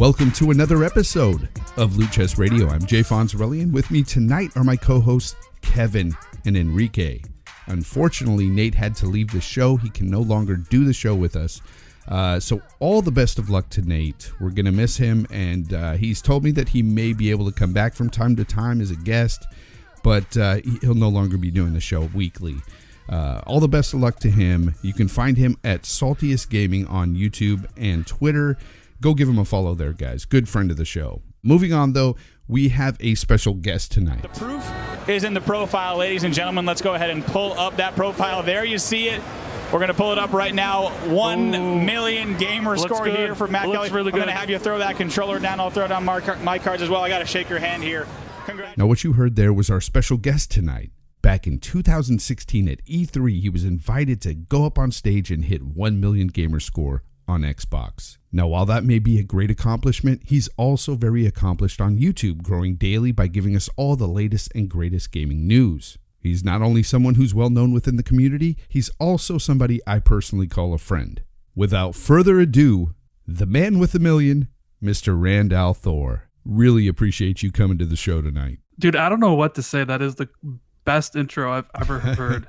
welcome to another episode of Loot Chest Radio. I'm Jay Fonzarelli, and with me tonight are my co-hosts Kevin and Enrique. Unfortunately, Nate had to leave the show. He can no longer do the show with us. So all the best of luck to Nate. We're going to miss him, and he's told me that he may be able to come back from time to time as a guest, but he'll no longer be doing the show weekly. All the best of luck to him. You can find him at Saltiest Gaming on YouTube and Twitter. Go give him a follow there, guys. Good friend of the show. Moving on, though, we have a special guest tonight. The proof is in the profile, ladies and gentlemen. Let's go ahead and pull up that profile. There you see it. We're going to pull it up right now. 1 million gamer score good. Here for Matt Kelly. Really I'm going to have you throw that controller down. I'll throw down my cards as well. I got to shake your hand here. Congrats. Now, what you heard there was our special guest tonight. Back in 2016 at E3, he was invited to go up on stage and hit 1 million gamer score on Xbox. Now, while that may be a great accomplishment, he's also very accomplished on YouTube, growing daily by giving us all the latest and greatest gaming news. He's not only someone who's well known within the community, he's also somebody I personally call a friend. Without further ado, the man with a million, Mr. Randall Thor. Really appreciate you coming to the show tonight. Dude, I don't know what to say. That is the best intro I've ever heard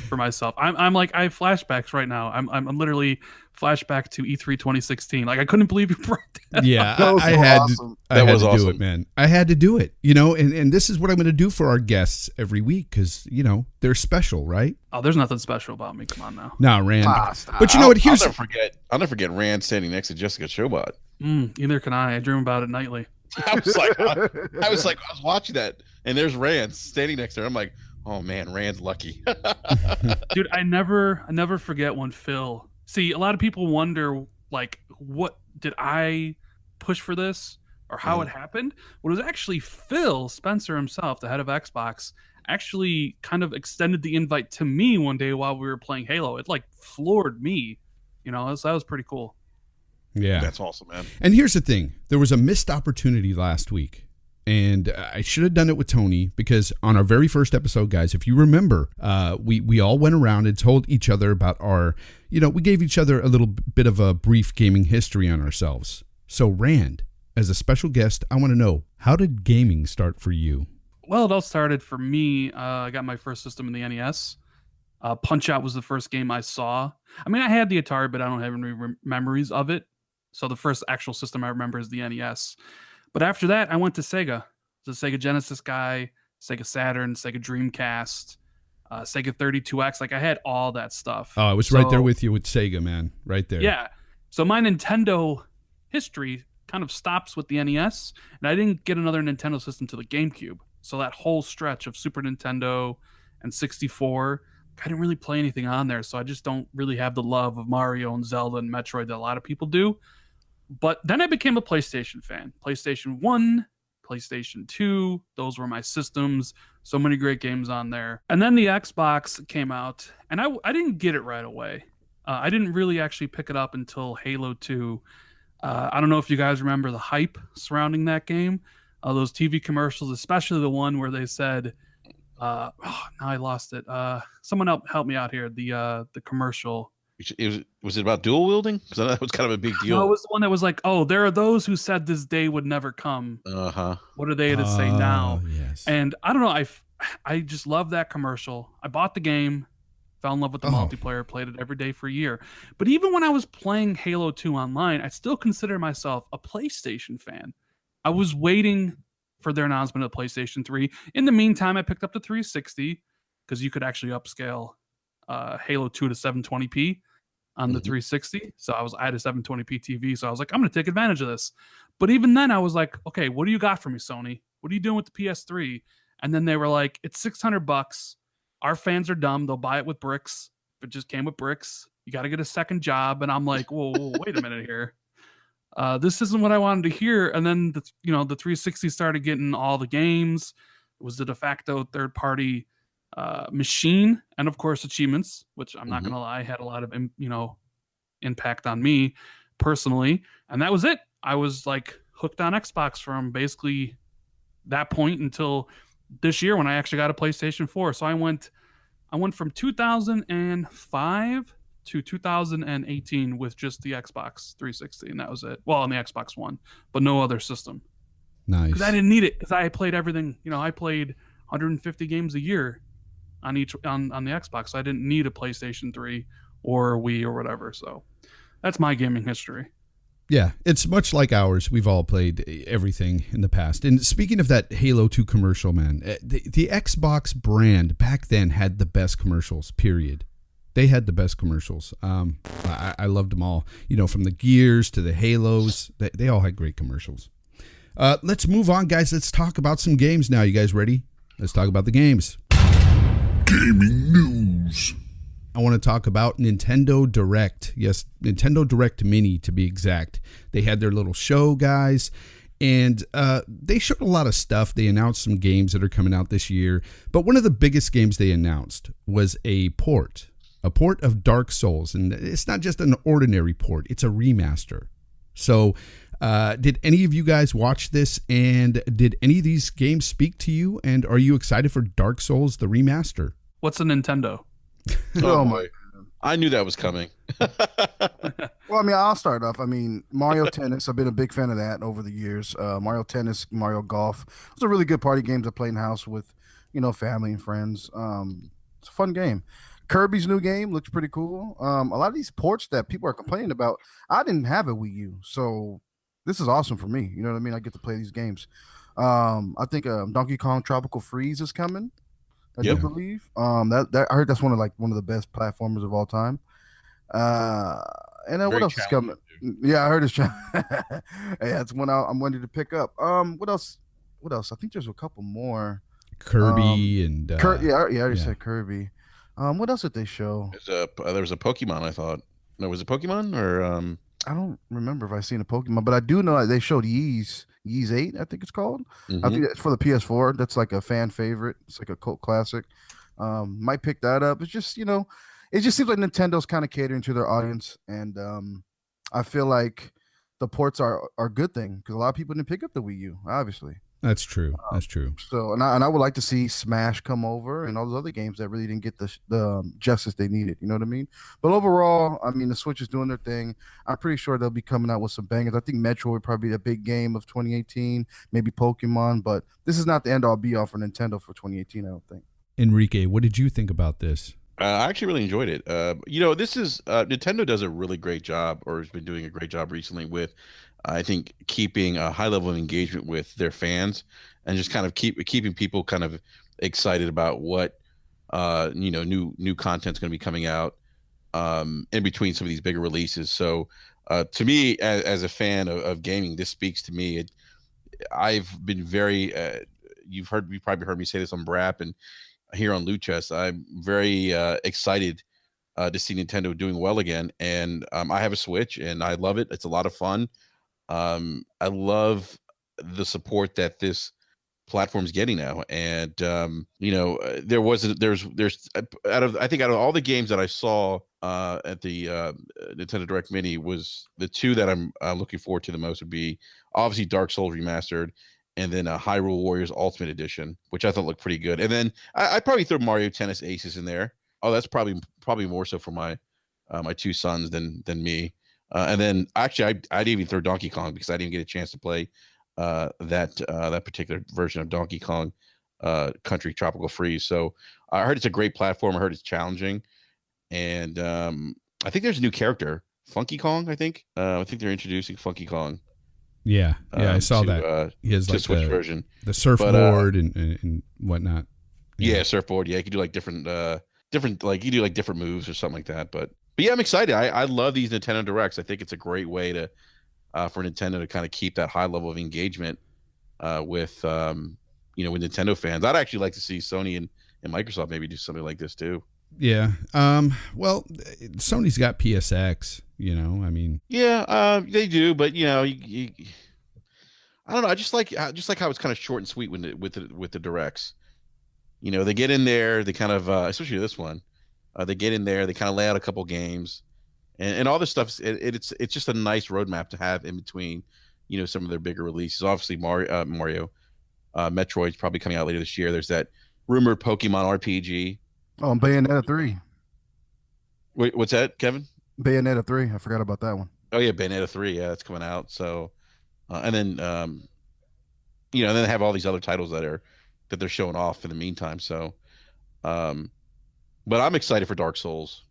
for myself. I'm like, I have flashbacks right now. I'm literally flashback to E3 2016. Like, I couldn't believe you brought that. Yeah, I had to do it, man. I had to do it, and this is what I'm going to do for our guests every week because, they're special, right? Oh, there's nothing special about me. Come on now. No, Rand. But you know what? Here's I'll never forget Rand standing next to Jessica Chobot. Either can I. I dream about it nightly. I was watching that, and there's Rand standing next to her. I'm like, oh man, Rand's lucky. Dude, I never forget when Phil. See, a lot of people wonder, like, what did I push for this or how it happened? Well, it was actually Phil Spencer himself, the head of Xbox, actually kind of extended the invite to me one day while we were playing Halo. It like floored me, so that was pretty cool. Yeah, that's awesome, man. And here's the thing: there was a missed opportunity last week. And I should have done it with Tony because on our very first episode, guys, if you remember, we all went around and told each other about our, we gave each other a little bit of a brief gaming history on ourselves. So Rand, as a special guest, I want to know, how did gaming start for you? Well, it all started for me. I got my first system in the NES. Punch-Out was the first game I saw. I mean, I had the Atari, but I don't have any memories of it. So the first actual system I remember is the NES. But after that, I went to Sega. I was a Sega Genesis guy, Sega Saturn, Sega Dreamcast, Sega 32X. Like, I had all that stuff. Oh, I was right there with you with Sega, man. Right there. Yeah. So my Nintendo history kind of stops with the NES, and I didn't get another Nintendo system to the GameCube. So that whole stretch of Super Nintendo and 64, I didn't really play anything on there. So I just don't really have the love of Mario and Zelda and Metroid that a lot of people do. But then I became a PlayStation fan. PlayStation 1, PlayStation 2, those were my systems. So many great games on there. And then the Xbox came out, and I didn't get it right away. I didn't really actually pick it up until Halo 2. I don't know if you guys remember the hype surrounding that game. Those TV commercials, especially the one where they said, now I lost it. Someone help me out here. The commercial. Was it about dual wielding? Because that was kind of a big deal. No, it was the one that was like, oh, there are those who said this day would never come. What are they to say now? Yes. And I don't know. I just love that commercial. I bought the game, fell in love with the multiplayer, played it every day for a year. But even when I was playing Halo 2 online, I still consider myself a PlayStation fan. I was waiting for their announcement of PlayStation 3. In the meantime, I picked up the 360 because you could actually upscale Halo 2 to 720p on the 360. So I had a 720p TV. So I was like, I'm going to take advantage of this. But even then I was like, okay, what do you got for me, Sony? What are you doing with the PS3? And then they were like, it's $600. Our fans are dumb. They'll buy it with bricks. If it just came with bricks, you got to get a second job. And I'm like, whoa, wait a minute here. This isn't what I wanted to hear. And then the 360 started getting all the games. It was the de facto third party machine, and of course achievements, which I'm not gonna lie had a lot of impact on me personally. And that was it. I was like hooked on Xbox from basically that point until this year when I actually got a PlayStation 4. So I went from 2005 to 2018 with just the Xbox 360, and that was it. Well, on the Xbox One, but no other system. Nice. Because I didn't need it, because I played everything. I played 150 games a year on the Xbox. So I didn't need a PlayStation 3 or Wii or whatever. So that's my gaming history. Yeah, it's much like ours. We've all played everything in the past. And speaking of that Halo 2 commercial, man, the Xbox brand back then had the best commercials, period. They had the best commercials. I loved them all. From the Gears to the Halos, they all had great commercials. Let's move on, guys. Let's talk about some games now. You guys ready? Let's talk about the games. Gaming news. I want to talk about Nintendo Direct. Yes, Nintendo Direct Mini to be exact. They had their little show, guys, and they showed a lot of stuff. They announced some games that are coming out this year, but one of the biggest games they announced was a port of Dark Souls, and it's not just an ordinary port, it's a remaster. So did any of you guys watch this, and did any of these games speak to you, and are you excited for Dark Souls, the remaster? What's a Nintendo? Oh my! I knew that was coming. Well, I mean, I'll start off. I mean, Mario Tennis. I've been a big fan of that over the years. Mario Tennis, Mario Golf. Those are really good party games I play in the house with, family and friends. It's a fun game. Kirby's new game looks pretty cool. A lot of these ports that people are complaining about, I didn't have a Wii U, so this is awesome for me. You know what I mean? I get to play these games. I think Donkey Kong Tropical Freeze is coming. I do believe. That I heard that's one of the best platformers of all time. And then what else is coming? Yeah, I heard it's yeah, it's one I'm wanting to pick up. What else? I think there's a couple more. Kirby and I already said Kirby. What else did they show? There was a Pokemon, I thought. No, was it Pokemon or I don't remember if I seen a Pokemon, but I do know that they showed Ys 8, I think it's called. I think it's for the PS4. That's like a fan favorite. It's like a cult classic. Might pick that up. It's just, it just seems like Nintendo's kind of catering to their audience, and I feel like the ports are a good thing because a lot of people didn't pick up the Wii U, obviously. That's true. That's true. So, and I would like to see Smash come over and all those other games that really didn't get the justice they needed. You know what I mean? But overall, I mean, the Switch is doing their thing. I'm pretty sure they'll be coming out with some bangers. I think Metro would probably be a big game of 2018, maybe Pokemon, but this is not the end-all be-all for Nintendo for 2018, I don't think. Enrique, what did you think about this? I actually really enjoyed it. This is Nintendo does a really great job, or has been doing a great job recently with, I think, keeping a high level of engagement with their fans and just kind of keeping people kind of excited about what new content's going to be coming out in between some of these bigger releases. So to me, as a fan of gaming, this speaks to me. I've been very you probably heard me say this on Brap and here on Loot Chest. I'm very excited to see Nintendo doing well again, and I have a Switch and I love it. It's a lot of fun. I love the support that this platform's getting now, and there's out of all the games that I saw at the Nintendo Direct Mini, was the two that I'm looking forward to the most would be obviously Dark Souls Remastered, and then Hyrule Warriors Ultimate Edition, which I thought looked pretty good. And then I'd probably throw Mario Tennis Aces in there. Oh, that's probably more so for my my two sons than me. And then actually, I'd even throw Donkey Kong because I didn't get a chance to play that particular version of Donkey Kong Country Tropical Freeze. So I heard it's a great platform. I heard it's challenging, and I think there's a new character, Funky Kong. I think they're introducing Funky Kong. Yeah, I saw that. He has like Switch version, the surfboard and whatnot. Yeah, surfboard. Yeah, you could do like different different moves or something like that. But yeah, I'm excited. I love these Nintendo Directs. I think it's a great way to for Nintendo to kind of keep that high level of engagement with with Nintendo fans. I'd actually like to see Sony and Microsoft maybe do something like this too. Yeah. Well, Sony's got PSX. I mean. Yeah, they do, but I don't know. I just like how it's kind of short and sweet with the directs. They get in there, they kind of especially this one, they get in there, they kind of lay out a couple games, and all this stuff. It's just a nice roadmap to have in between, some of their bigger releases. Obviously, Mario, Metroid's probably coming out later this year. There's that rumored Pokemon RPG. Oh, and Bayonetta 3. Wait, what's that, Kevin? Bayonetta 3. I forgot about that one. Oh yeah, Bayonetta 3. Yeah, it's coming out. So, and then and then they have all these other titles that they're showing off in the meantime. So, um, but I'm excited for Dark Souls.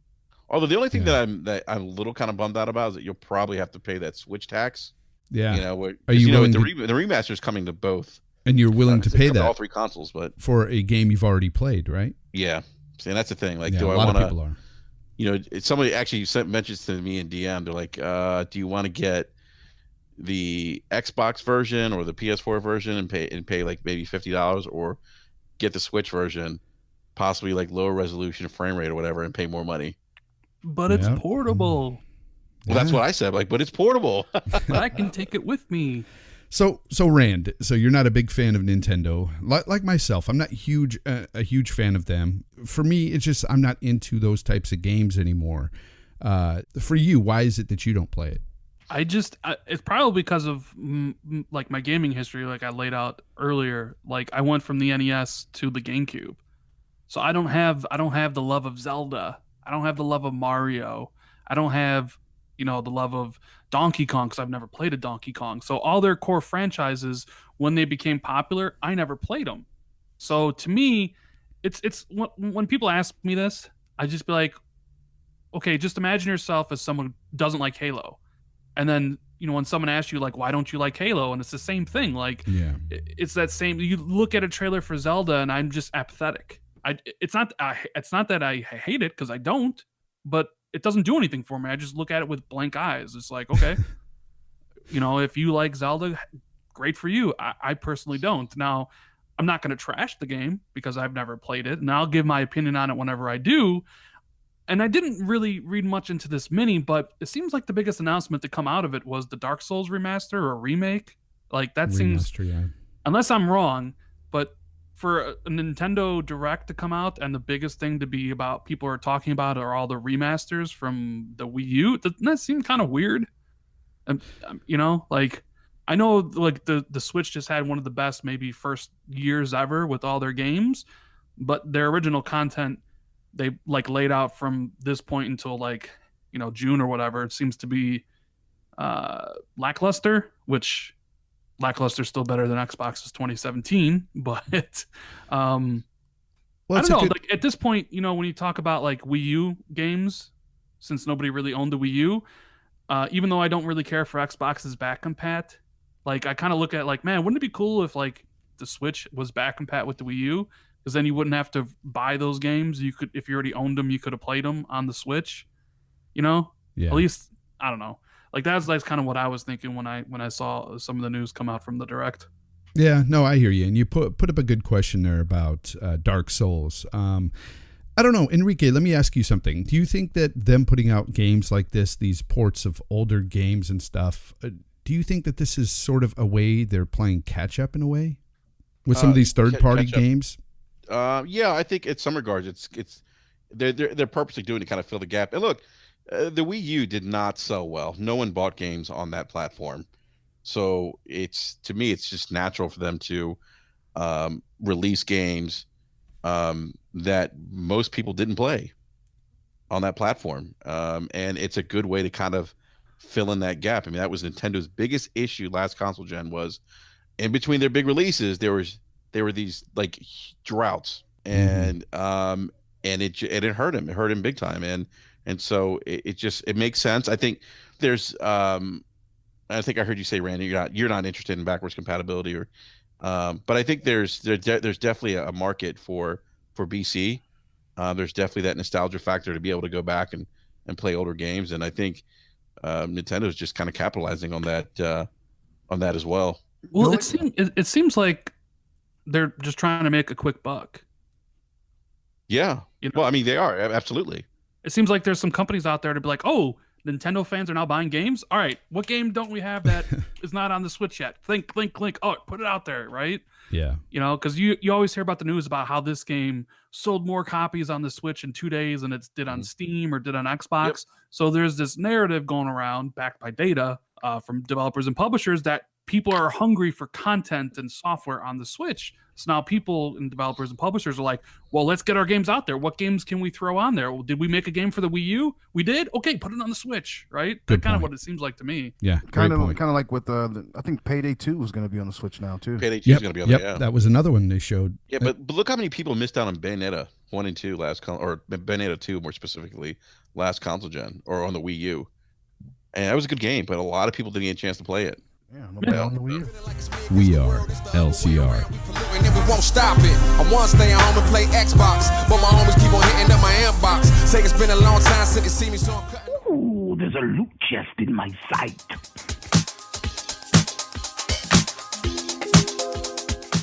Although the only thing that I'm a little kind of bummed out about is that you'll probably have to pay that Switch tax. Yeah. Are you willing the remaster is coming to both, and you're willing to pay that all 3 consoles, but for a game you've already played, right? Yeah, see, and that's the thing. Like, yeah, do a I lot want of people are. Somebody actually mentions to me in DM. They're like, "Do you want to get the Xbox version or the PS4 version and pay like maybe $50, or get the Switch version, possibly like lower resolution frame rate or whatever, and pay more money?" But it's portable. Well, that's what I said. Like, but it's portable. But I can take it with me. So Rand, so you're not a big fan of Nintendo, like myself. I'm not a huge fan of them. For me, it's just I'm not into those types of games anymore. For you, why is it that you don't play it? It's probably because of like my gaming history, like I laid out earlier. Like I went from the NES to the GameCube, so I don't have the love of Zelda. I don't have the love of Mario. I don't have the love of Donkey Kong, because I've never played a Donkey Kong. So all their core franchises, when they became popular, I never played them. So to me, it's when people ask me this, I just be like, okay, just imagine yourself as someone who doesn't like Halo. And then, when someone asks you, like, why don't you like Halo? And it's the same thing. Like, it's that same, you look at a trailer for Zelda and I'm just apathetic. It's not that I hate it, because I don't, but it doesn't do anything for me. I just look at it with blank eyes. It's like, okay, if you like Zelda, great for you. I personally don't. Now, I'm not going to trash the game because I've never played it, and I'll give my opinion on it whenever I do. And I didn't really read much into this mini, but it seems like the biggest announcement to come out of it was the Dark Souls remaster or remake. Like, that seems, unless I'm wrong, but for a Nintendo Direct to come out and the biggest thing to be about people are talking about are all the remasters from the Wii U, doesn't that seem kind of weird? Like, I know like the Switch just had one of the best maybe first years ever with all their games, but their original content they like laid out from this point until like June or whatever, it seems to be lackluster, which lackluster still better than Xbox's 2017, but I don't know. Like at this point, when you talk about like Wii U games, since nobody really owned the Wii U, even though I don't really care for Xbox's back compat, like I kind of look at like, man, wouldn't it be cool if like the Switch was back compat with the Wii U? Because then you wouldn't have to buy those games. You could, if you already owned them, you could have played them on the Switch. Yeah. At least I don't know. Like that's kind of what I was thinking when I saw some of the news come out from the Direct. Yeah, no, I hear you, and you put up a good question there about Dark Souls. I don't know, Enrique. Let me ask you something. Do you think that them putting out games like this, these ports of older games and stuff, do you think that this is sort of a way they're playing catch up in a way with some of these third party games? Yeah, I think in some regards they're purposely doing to kind of fill the gap. And look, the Wii U did not sell well. No one bought games on that platform, so to me it's just natural for them to release games that most people didn't play on that platform, and it's a good way to kind of fill in that gap. I mean, that was Nintendo's biggest issue last console gen, was in between their big releases there were these like droughts, and it hurt him. It hurt him big time, and so it makes sense. I think there's I think I heard you say, Randy, you're not interested in backwards compatibility, or but I think there's definitely a market for BC. There's definitely that nostalgia factor to be able to go back and play older games, and I think Nintendo's just kind of capitalizing on that as well. Well, it seems like they're just trying to make a quick buck. Yeah. Well, I mean, they are, absolutely. It seems like there's some companies out there to be like, oh, Nintendo fans are now buying games. All right, what game don't we have that is not on the Switch yet? Think. Oh, put it out there, right? Yeah. Because you always hear about the news about how this game sold more copies on the Switch in 2 days than it did on Steam or did on Xbox. Yep. So there's this narrative going around, backed by data from developers and publishers, that people are hungry for content and software on the Switch. So now people and developers and publishers are like, well, let's get our games out there. What games can we throw on there? Well, did we make a game for the Wii U? We did? Okay, put it on the Switch, right? That's kind of what it seems like to me. Yeah, kind of like with I think Payday 2 was going to be on the Switch now too. Payday 2 is going to be on there, yeah. That was another one they showed. Yeah, but look how many people missed out on Bayonetta 1 and 2 or Bayonetta 2 more specifically last console gen, or on the Wii U. And that was a good game, but a lot of people didn't get a chance to play it. Yeah, nobody on the Wii U. We are LCR. And we won't stop it. I want to stay home and play Xbox, but my homies keep on hitting up my inbox. Say it's been a long time since they see me, so I'm cutting. Ooh, there's a loot chest in my sight.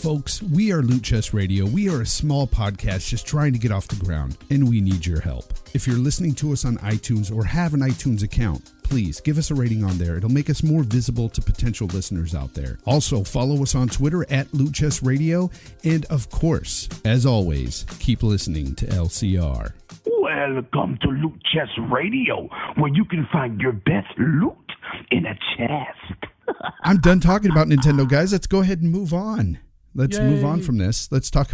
Folks, we are Loot Chest Radio. We are a small podcast just trying to get off the ground, and we need your help. If you're listening to us on iTunes or have an iTunes account, please give us a rating on there. It'll make us more visible to potential listeners out there. Also, follow us on Twitter at Loot Chest Radio. And of course, as always, keep listening to LCR. Welcome to Loot Chest Radio, where you can find your best loot in a chest. I'm done talking about Nintendo, guys. Let's go ahead and move on. Let's move on from this. Let's talk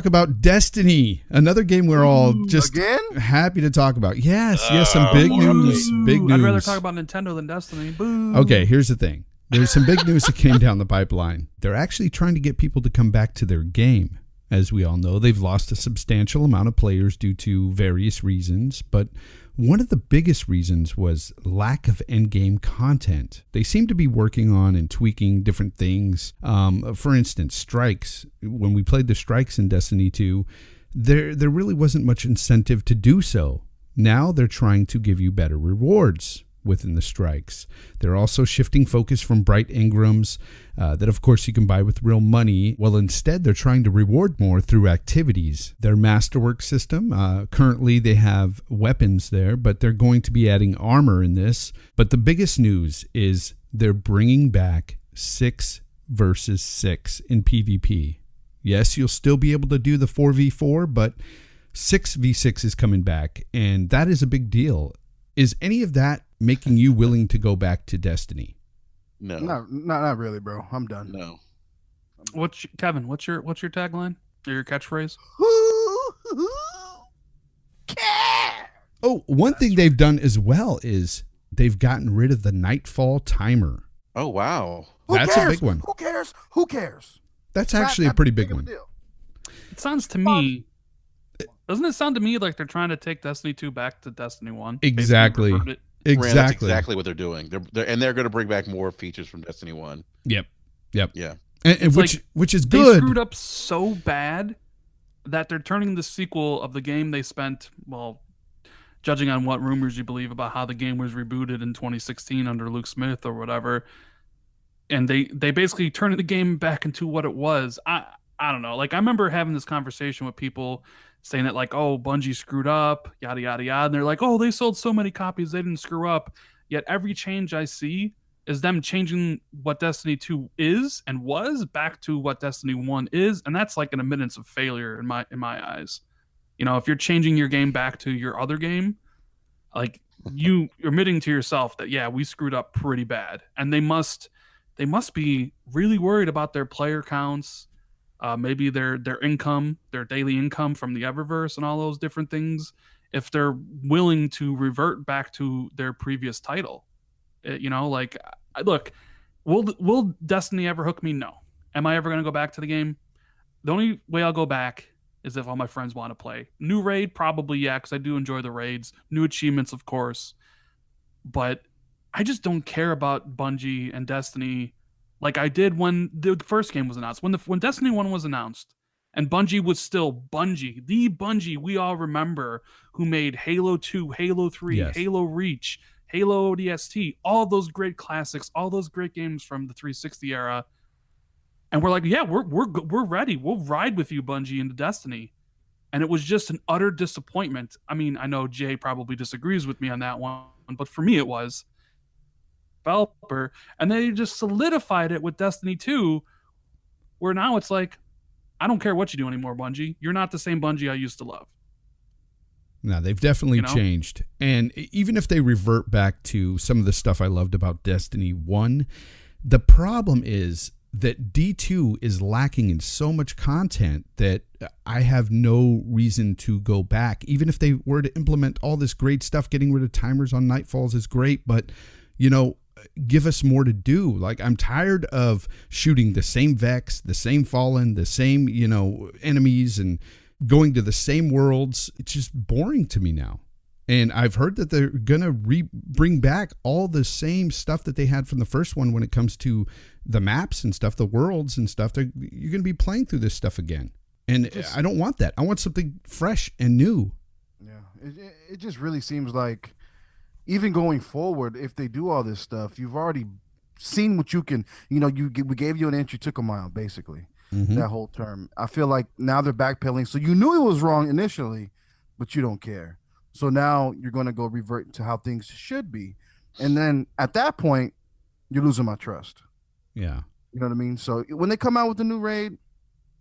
about Destiny, another game we're all just happy to talk about. Yes, some big news. Big news. I'd rather talk about Nintendo than Destiny. Boo. Okay, here's the thing. There's some big news that came down the pipeline. They're actually trying to get people to come back to their game. As we all know, they've lost a substantial amount of players due to various reasons, but one of the biggest reasons was lack of endgame content. They seem to be working on and tweaking different things. For instance, strikes. When we played the strikes in Destiny 2, there really wasn't much incentive to do so. Now they're trying to give you better rewards within the strikes. They're also shifting focus from bright engrams that of course you can buy with real money. Well, instead they're trying to reward more through activities. Their masterwork system, currently they have weapons there, but they're going to be adding armor in this. But the biggest news is they're bringing back 6 versus 6 in PvP. Yes, you'll still be able to do the 4v4, but 6v6 is coming back, and that is a big deal. Is any of that making you willing to go back to Destiny? No, not really, bro. I'm done. No. Kevin? What's your tagline or your catchphrase? Oh, one thing they've done as well is they've gotten rid of the nightfall timer. Oh wow, that's a big one. Who cares? That's actually a pretty big one. It sounds to me. Doesn't it sound to me like they're trying to take Destiny 2 back to Destiny 1? Exactly. Exactly. That's exactly what they're doing. They're going to bring back more features from Destiny 1. Yep. Yeah. And which is good. They screwed up so bad that they're turning the sequel of the game they spent, well, judging on what rumors you believe about how the game was rebooted in 2016 under Luke Smith or whatever, and they basically turned the game back into what it was. I don't know. Like, I remember having this conversation with people saying that, like, oh, Bungie screwed up, yada, yada, yada. And they're like, oh, they sold so many copies, they didn't screw up. Yet every change I see is them changing what Destiny 2 is and was back to what Destiny 1 is. And that's like an admittance of failure in my eyes. You know, if you're changing your game back to your other game, like, you're admitting to yourself that, yeah, we screwed up pretty bad. And they must be really worried about their player counts, maybe their income, their daily income from the Eververse and all those different things, if they're willing to revert back to their previous title. You know, like, look, will Destiny ever hook me? No. Am I ever going to go back to the game? The only way I'll go back is if all my friends want to play. New raid, probably, yeah, because I do enjoy the raids. New achievements, of course. But I just don't care about Bungie and Destiny like I did when the first game was announced. When Destiny 1 was announced, and Bungie was still Bungie, the Bungie we all remember, who made Halo 2, Halo 3, yes, Halo Reach, Halo ODST, all those great classics, all those great games from the 360 era. And we're like, yeah, we're ready. We'll ride with you, Bungie, into Destiny. And it was just an utter disappointment. I mean, I know Jay probably disagrees with me on that one, but for me it was. Developer, and they just solidified it with Destiny 2, where now it's like, I don't care what you do anymore, Bungie. You're not the same Bungie I used to love. No, they've definitely changed. And even if they revert back to some of the stuff I loved about Destiny 1, The problem is that D2 is lacking in so much content that I have no reason to go back. Even if they were to implement all this great stuff, getting rid of timers on Nightfalls is great, but, give us more to do. Like, I'm tired of shooting the same Vex, the same Fallen, the same, enemies, and going to the same worlds. It's just boring to me now. And I've heard that they're going to bring back all the same stuff that they had from the first one when it comes to the maps and stuff, the worlds and stuff. You're going to be playing through this stuff again. And I don't want that. I want something fresh and new. Yeah, it just really seems like even going forward, if they do all this stuff, you've already seen what you can, we gave you an inch, you took a mile, basically, that whole term. I feel like now they're backpedaling. So you knew it was wrong initially, but you don't care. So now you're going to go revert to how things should be. And then at that point, you're losing my trust. Yeah. You know what I mean? So when they come out with the new raid,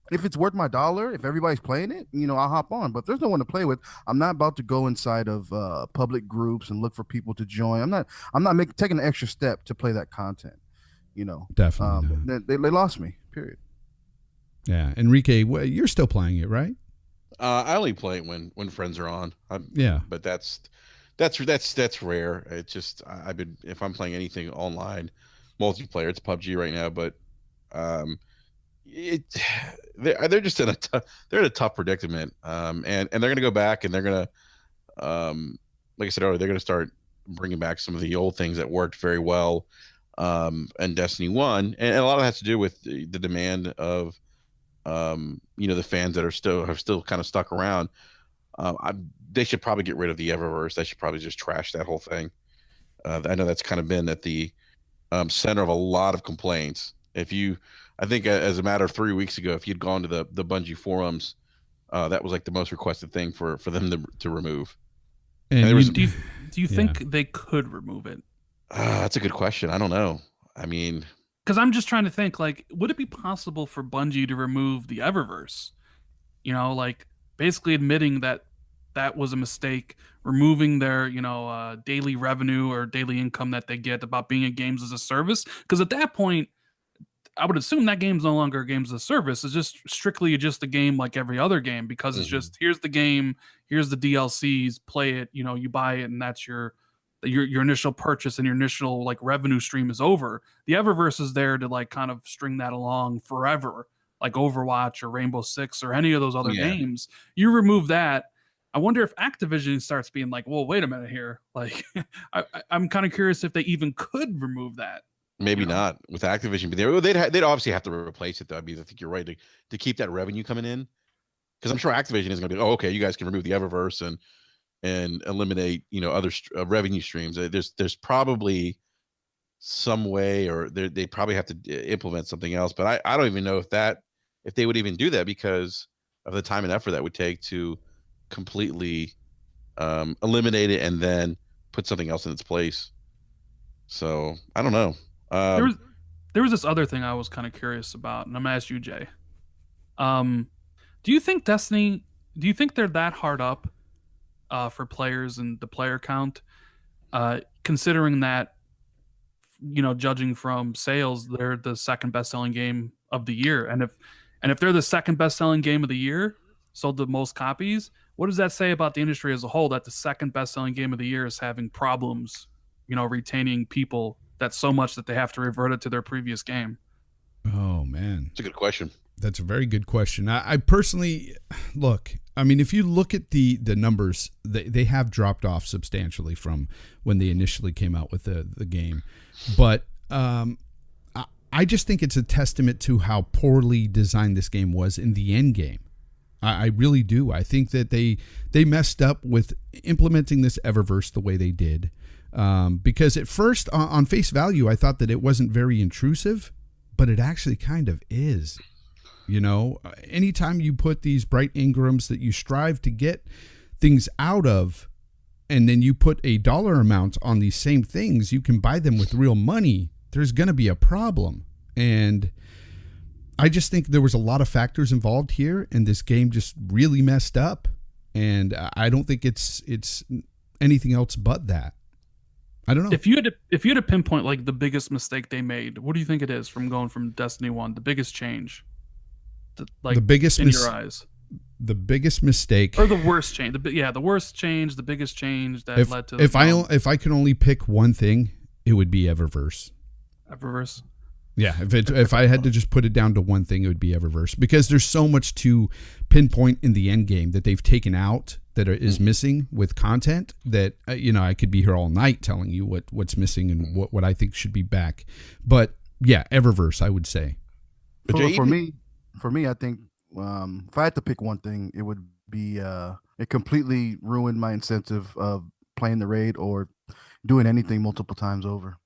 if it's worth my $1, if everybody's playing it, I'll hop on. But if there's no one to play with, I'm not about to go inside of public groups and look for people to join. I'm not taking an extra step to play that content. Definitely. They lost me. Period. Yeah, Enrique, you're still playing it, right? I only play it when friends are on. But that's rare. It's just if I'm playing anything online, multiplayer, it's PUBG right now. But they're just in a tough predicament. And they're gonna go back and they're gonna like I said earlier, they're gonna start bringing back some of the old things that worked very well. And Destiny 1, and a lot of that has to do with the demand of the fans that are still kind of stuck around. They should probably get rid of the Eververse. They should probably just trash that whole thing. I know that's kind of been at the center of a lot of complaints. I think as a matter of 3 weeks ago, if you'd gone to the Bungie forums, that was like the most requested thing for them to remove. And do you think they could remove it? That's a good question. I don't know. I mean, because I'm just trying to think, like, would it be possible for Bungie to remove the Eververse? Basically admitting that was a mistake, removing their, daily revenue or daily income that they get about being a games as a service. Because at that point, I would assume that game's no longer a games as a service. It's just strictly just a game like every other game, because it's just, here's the game, here's the DLCs, play it, you buy it, and that's your initial purchase, and your initial revenue stream is over. The Eververse is there to kind of string that along forever, like Overwatch or Rainbow Six or any of those other games. You remove that, I wonder if Activision starts being like, well, wait a minute here. I'm kind of curious if they even could remove that. Maybe not with Activision, but they'd obviously have to replace it though. I think you're right to keep that revenue coming in, because I'm sure Activision is going to be, okay, you guys can remove the Eververse and eliminate other revenue streams. There's probably some way, or they probably have to implement something else. But I don't even know if they would even do that, because of the time and effort that would take to completely eliminate it and then put something else in its place. So I don't know. There was this other thing I was kind of curious about, and I'm gonna ask you, Jay. Do you think Destiny? Do you think they're that hard up for players and the player count? Considering that, judging from sales, they're the second best-selling game of the year, and if they're the second best-selling game of the year, sold the most copies, what does that say about the industry as a whole? That the second best-selling game of the year is having problems, retaining people that so much that they have to revert it to their previous game. Oh man, it's a good question. That's a very good question. I personally look. I mean, if you look at the numbers, they have dropped off substantially from when they initially came out with the game. But I just think it's a testament to how poorly designed this game was in the end game. I really do. I think that they messed up with implementing this Eververse the way they did. Because at first, on face value, I thought that it wasn't very intrusive, but it actually kind of is. Anytime you put these bright engrams that you strive to get things out of, and then you put a dollar amount on these same things, you can buy them with real money, there's going to be a problem. And I just think there was a lot of factors involved here, and this game just really messed up. And I don't think it's anything else but that. I don't know. If you had to pinpoint like the biggest mistake they made, what do you think it is from going from Destiny 1, the biggest change? The biggest in your eyes. The biggest mistake, or the worst change. The worst change, the biggest change that led to. If I could only pick one thing, it would be Eververse. Eververse. Yeah, if I had to just put it down to one thing, it would be Eververse, because there's so much to pinpoint in the end game that they've taken out that is missing with content that I could be here all night telling you what's missing and what I think should be back. But yeah, Eververse, I would say. For me, I think if I had to pick one thing, it would be it completely ruined my incentive of playing the raid or doing anything multiple times over.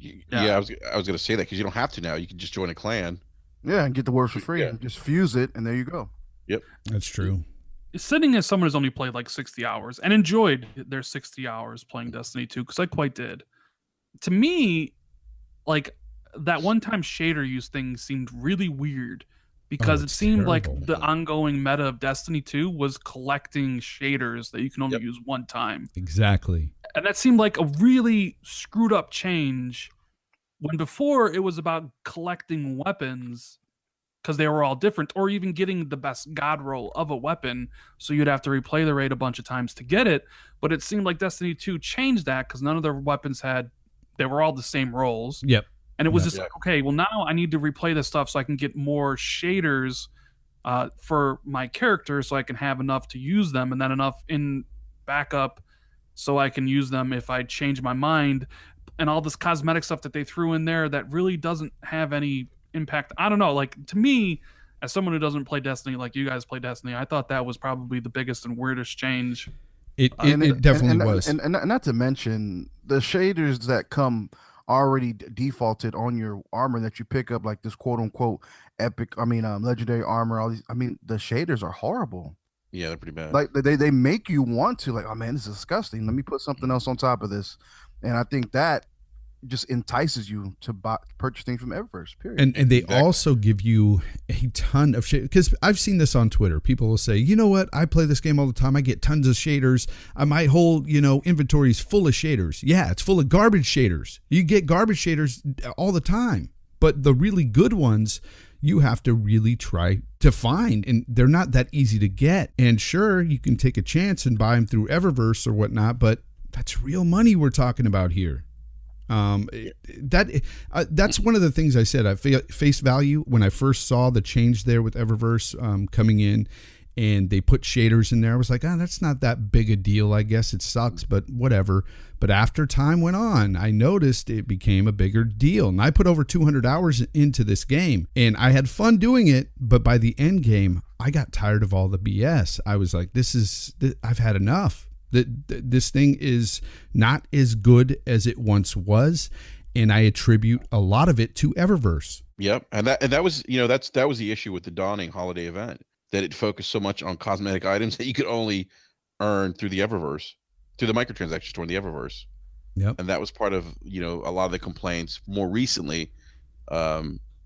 Yeah, I was going to say that, because you don't have to now. You can just join a clan. Yeah, and get the words for free. Yeah. Just fuse it, and there you go. Yep, that's true. Sitting as someone who's only played like 60 hours and enjoyed their 60 hours playing Destiny 2, because I quite did. To me, like that one-time shader use thing seemed really weird, because it seemed like the ongoing meta of Destiny 2 was collecting shaders that you can only use one time. Exactly. And that seemed like a really screwed up change, when before it was about collecting weapons because they were all different, or even getting the best god roll of a weapon, so you'd have to replay the raid a bunch of times to get it. But it seemed like Destiny 2 changed that, because none of their weapons they were all the same rolls. Yep. And it was just like, okay, well, now I need to replay this stuff so I can get more shaders for my character, so I can have enough to use them, and then enough in backup so I can use them if I change my mind, and all this cosmetic stuff that they threw in there that really doesn't have any impact. I don't know. Like, to me, as someone who doesn't play Destiny like you guys play Destiny, I thought that was probably the biggest and weirdest change. It definitely was. And not to mention the shaders that come already defaulted on your armor that you pick up, like this quote unquote legendary armor. All these, the shaders are horrible. Yeah, they're pretty bad. Like they make you want to, like, oh man, this is disgusting. Let me put something else on top of this. And I think that just entices you to purchase things from Eververse, period. And they also give you a ton of shaders, because I've seen this on Twitter. People will say, you know what, I play this game all the time, I get tons of shaders, my whole inventory is full of shaders. Yeah, it's full of garbage shaders. You get garbage shaders all the time, but the really good ones you have to really try to find, and they're not that easy to get. And sure, you can take a chance and buy them through Eververse or whatnot, but that's real money we're talking about here. That's one of the things I said. At face value, when I first saw the change there with Eververse coming in, and they put shaders in there, I was like, that's not that big a deal. I guess it sucks, but whatever. But after time went on, I noticed it became a bigger deal. And I put over 200 hours into this game, and I had fun doing it. But by the end game, I got tired of all the BS. I was like, I've had enough. This thing is not as good as it once was, and I attribute a lot of it to Eververse. Yep, and that was that was the issue with the Dawning holiday event, that it focused so much on cosmetic items that you could only earn through the Eververse, through the microtransaction store in the Eververse. Yep, and that was part of a lot of the complaints more recently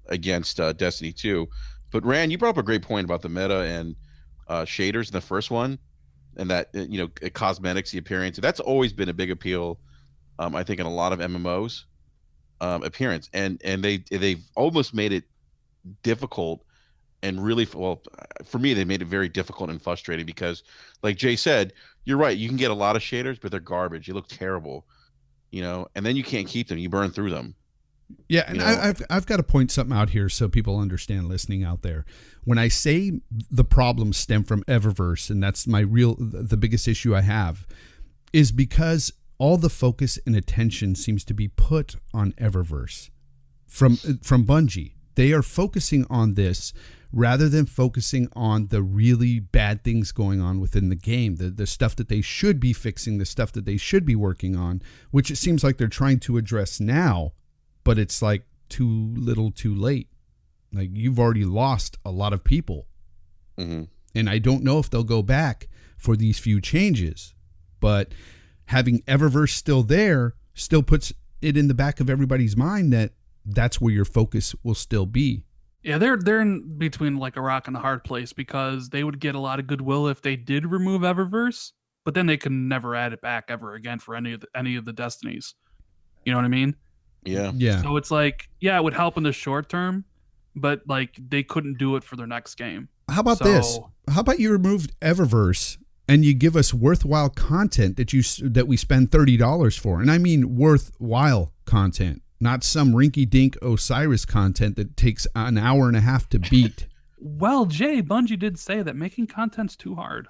against Destiny 2. But Rand, you brought up a great point about the meta and shaders in the first one. And that cosmetics, the appearance, that's always been a big appeal, I think, in a lot of MMOs, appearance, and they've almost made it difficult, and really, well, for me, they made it very difficult and frustrating, because, like Jay said, you're right, you can get a lot of shaders, but they're garbage. They look terrible, and then you can't keep them. You burn through them. Yeah, and I've got to point something out here so people understand, listening out there. When I say the problems stem from Eververse, and that's the biggest issue I have, is because all the focus and attention seems to be put on Eververse from Bungie. They are focusing on this rather than focusing on the really bad things going on within the game, the stuff that they should be fixing, the stuff that they should be working on, which it seems like they're trying to address now. But it's like too little too late. Like, you've already lost a lot of people. Mm-hmm. And I don't know if they'll go back for these few changes. But having Eververse still there still puts it in the back of everybody's mind that that's where your focus will still be. Yeah, they're in between like a rock and a hard place, because they would get a lot of goodwill if they did remove Eververse. but then they can never add it back ever again for any of the Destinies. You know what I mean? Yeah. Yeah. So it's like, yeah, it would help in the short term, but like they couldn't do it for their next game. How about this? How about you removed Eververse and you give us worthwhile content that we spend $30 for? And I mean worthwhile content, not some rinky-dink Osiris content that takes an hour and a half to beat. Well, Jay, Bungie did say that making content's too hard.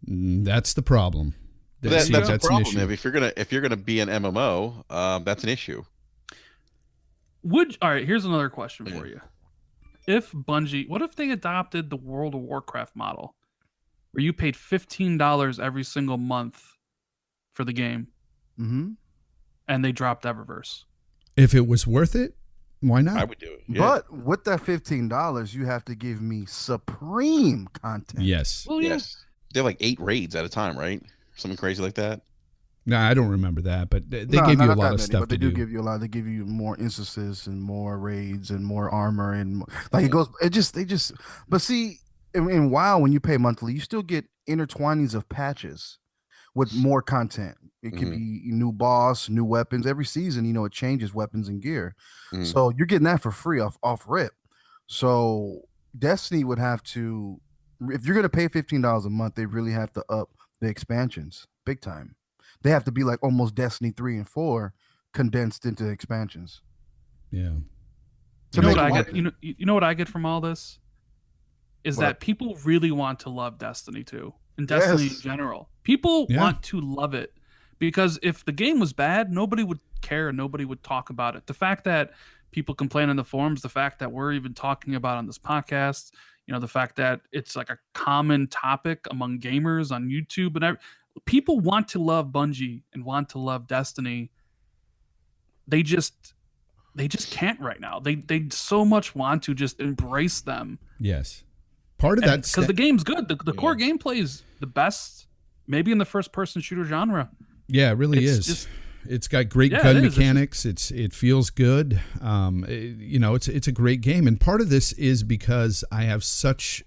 That's the problem. That's a problem. An issue. If you're gonna be an MMO, that's an issue. All right, here's another question for you. What if they adopted the World of Warcraft model, where you paid $15 every single month for the game, and they dropped Eververse? If it was worth it, why not? I would do it. Yeah. But with that $15, you have to give me supreme content. Yes. Well, yeah. Yes. They have like 8 raids at a time, right? Something crazy like that. No, I don't remember that, but they give you a lot of stuff but they to do give you a lot. They give you more instances and more raids and more armor and more, like it goes. But see, in WoW, when you pay monthly, you still get intertwinings of patches with more content. It could be new boss, new weapons every season. It changes weapons and gear, so you're getting that for free off rip. So Destiny would have to, if you're gonna pay $15 a month, they really have to up the expansions big time. They have to be like almost Destiny 3 and 4 condensed into expansions. Yeah. You know what I get from all this? Is that people really want to love Destiny 2 and Destiny in general. People want to love it, because if the game was bad, nobody would care and nobody would talk about it. The fact that people complain in the forums, the fact that we're even talking about on this podcast, the fact that it's like a common topic among gamers on YouTube and people want to love Bungie and want to love Destiny. They just can't right now. They so much want to just embrace them. Yes. Part of that because the game's good. The core gameplay is the best, maybe in the first-person shooter genre. Yeah, it really is. It's got great gun mechanics. It feels good. It's a great game, and part of this is because I have such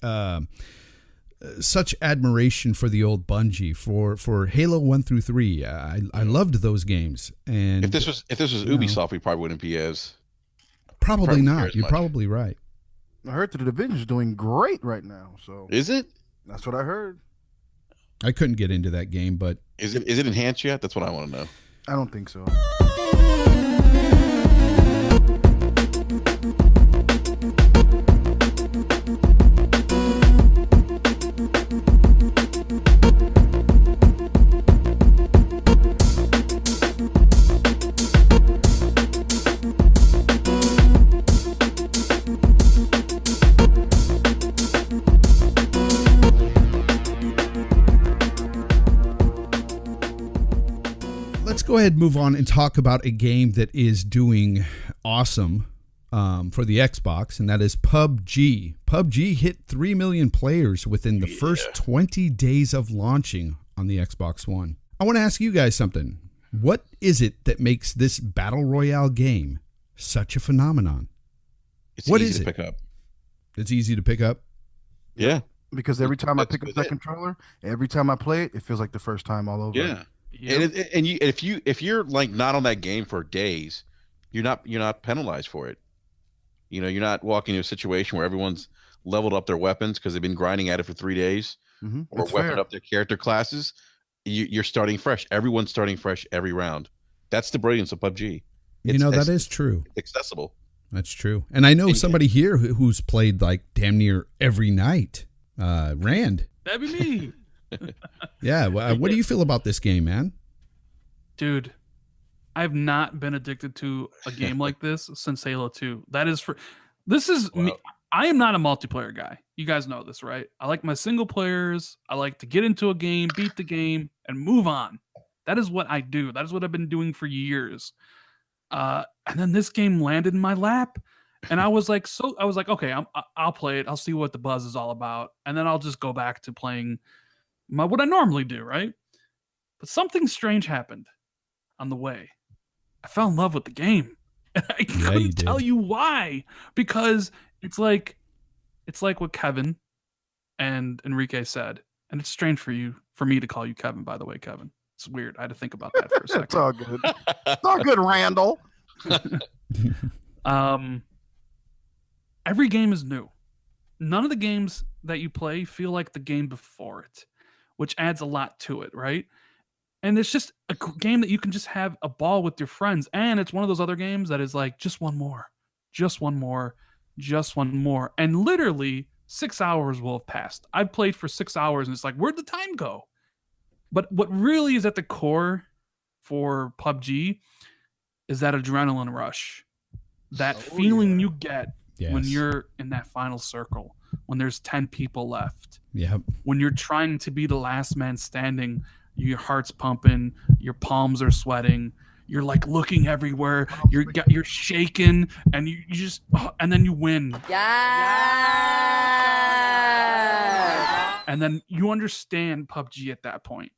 admiration for the old Bungie, for Halo 1 through 3. I loved those games. And if this was Ubisoft, we probably wouldn't be as probably not. You're probably right. I heard that the Division's doing great right now. So is it? That's what I heard. I couldn't get into that game, but is it enhanced yet? That's what I want to know. I don't think so. Go ahead and move on and talk about a game that is doing awesome for the Xbox, and that is Pubg. Pubg hit 3 million players within the first 20 days of launching on the Xbox One. I want to ask you guys something. What is it that makes this battle royale game such a phenomenon? It's easy to pick up. It's easy to pick up? Yeah. Because every time I pick up that controller, every time I play it, it feels like the first time all over. Yeah. Yep. And if you're like not on that game for days, you're not penalized for it. You're not walking into a situation where everyone's leveled up their weapons because they've been grinding at it for 3 days, or weaponed up their character classes. You're starting fresh. Everyone's starting fresh every round. That's the brilliance of PUBG. That is true. It's accessible. That's true. And I know somebody here who's played like damn near every night. Rand. That'd be me. Yeah. What do you feel about this game, man? Dude, I've not been addicted to a game like this since Halo 2. Me. I am not a multiplayer guy. You guys know this, right? I like my single players. I like to get into a game, beat the game, and move on. That is what I do. That is what I've been doing for years. And then this game landed in my lap, and I was like, okay, I'll play it. I'll see what the buzz is all about, and then I'll just go back to playing what I normally do, right? But something strange happened on the way. I fell in love with the game. And I couldn't tell you why, because it's like what Kevin and Enrique said, and it's strange for for me to call you Kevin, by the way, Kevin. It's weird. I had to think about that for a second. It's all good. It's all good, Randall. Every game is new. None of the games that you play feel like the game before it, which adds a lot to it, right? And it's just a game that you can just have a ball with your friends. And it's one of those other games that is like, just one more, just one more, just one more. And literally 6 hours will have passed. I've played for 6 hours and it's like, where'd the time go? But what really is at the core for PUBG is that adrenaline rush, that feeling you get when you're in that final circle, when there's 10 people left, when you're trying to be the last man standing, your heart's pumping, your palms are sweating, you're like looking everywhere, you're shaking, and you just and then you win. And then you understand PUBG at that point.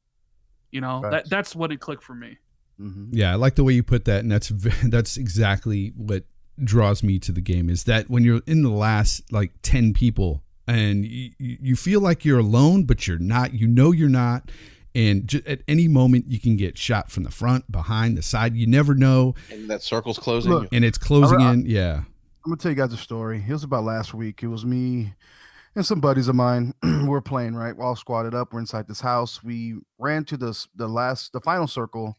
You know, that's what it clicked for me. Mm-hmm. Yeah, I like the way you put that, and that's exactly what draws me to the game, is that when you're in the last like 10 people and you feel like you're alone, but you're not, you're not, and at any moment you can get shot from the front, behind, the side, you never know, and that circle's closing. And it's closing in. I'm gonna tell you guys a story. It was about last week. It was me and some buddies of mine. We're playing, right? We're all squatted up. We're inside this house. We ran to the final circle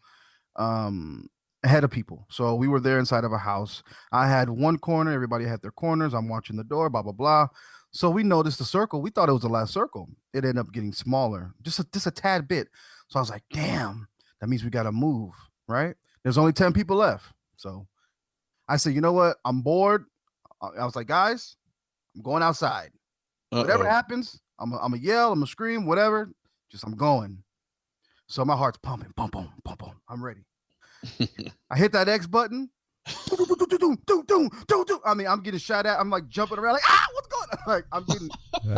ahead of people. So we were there inside of a house. I had one corner. Everybody had their corners. I'm watching the door, blah, blah, blah. So we noticed the circle. We thought it was the last circle. It ended up getting smaller, just a tad bit. So I was like, damn, that means we got to move, right? There's only 10 people left. So I said, you know what? I'm bored. I was like, guys, I'm going outside. Whatever happens, I'm going to yell, I'm going to scream, whatever. Just I'm going. So my heart's pumping, boom, boom, boom, boom. I'm ready. I hit that X button. I mean, I'm getting shot at. I'm like jumping around, like, what's going on? Like, I'm getting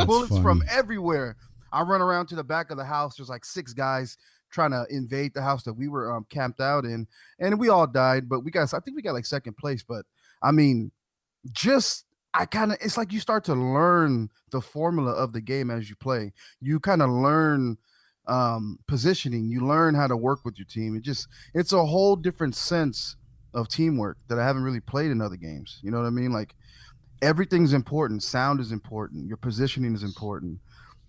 bullets from everywhere. I run around to the back of the house. There's like 6 guys trying to invade the house that we were camped out in, and we all died. But I think we got like second place. But I mean, it's like you start to learn the formula of the game as you play. You kind of learn positioning, you learn how to work with your team. It's a whole different sense of teamwork that I haven't really played in other games. You know what I mean? Like, everything's important. Sound is important. Your positioning is important.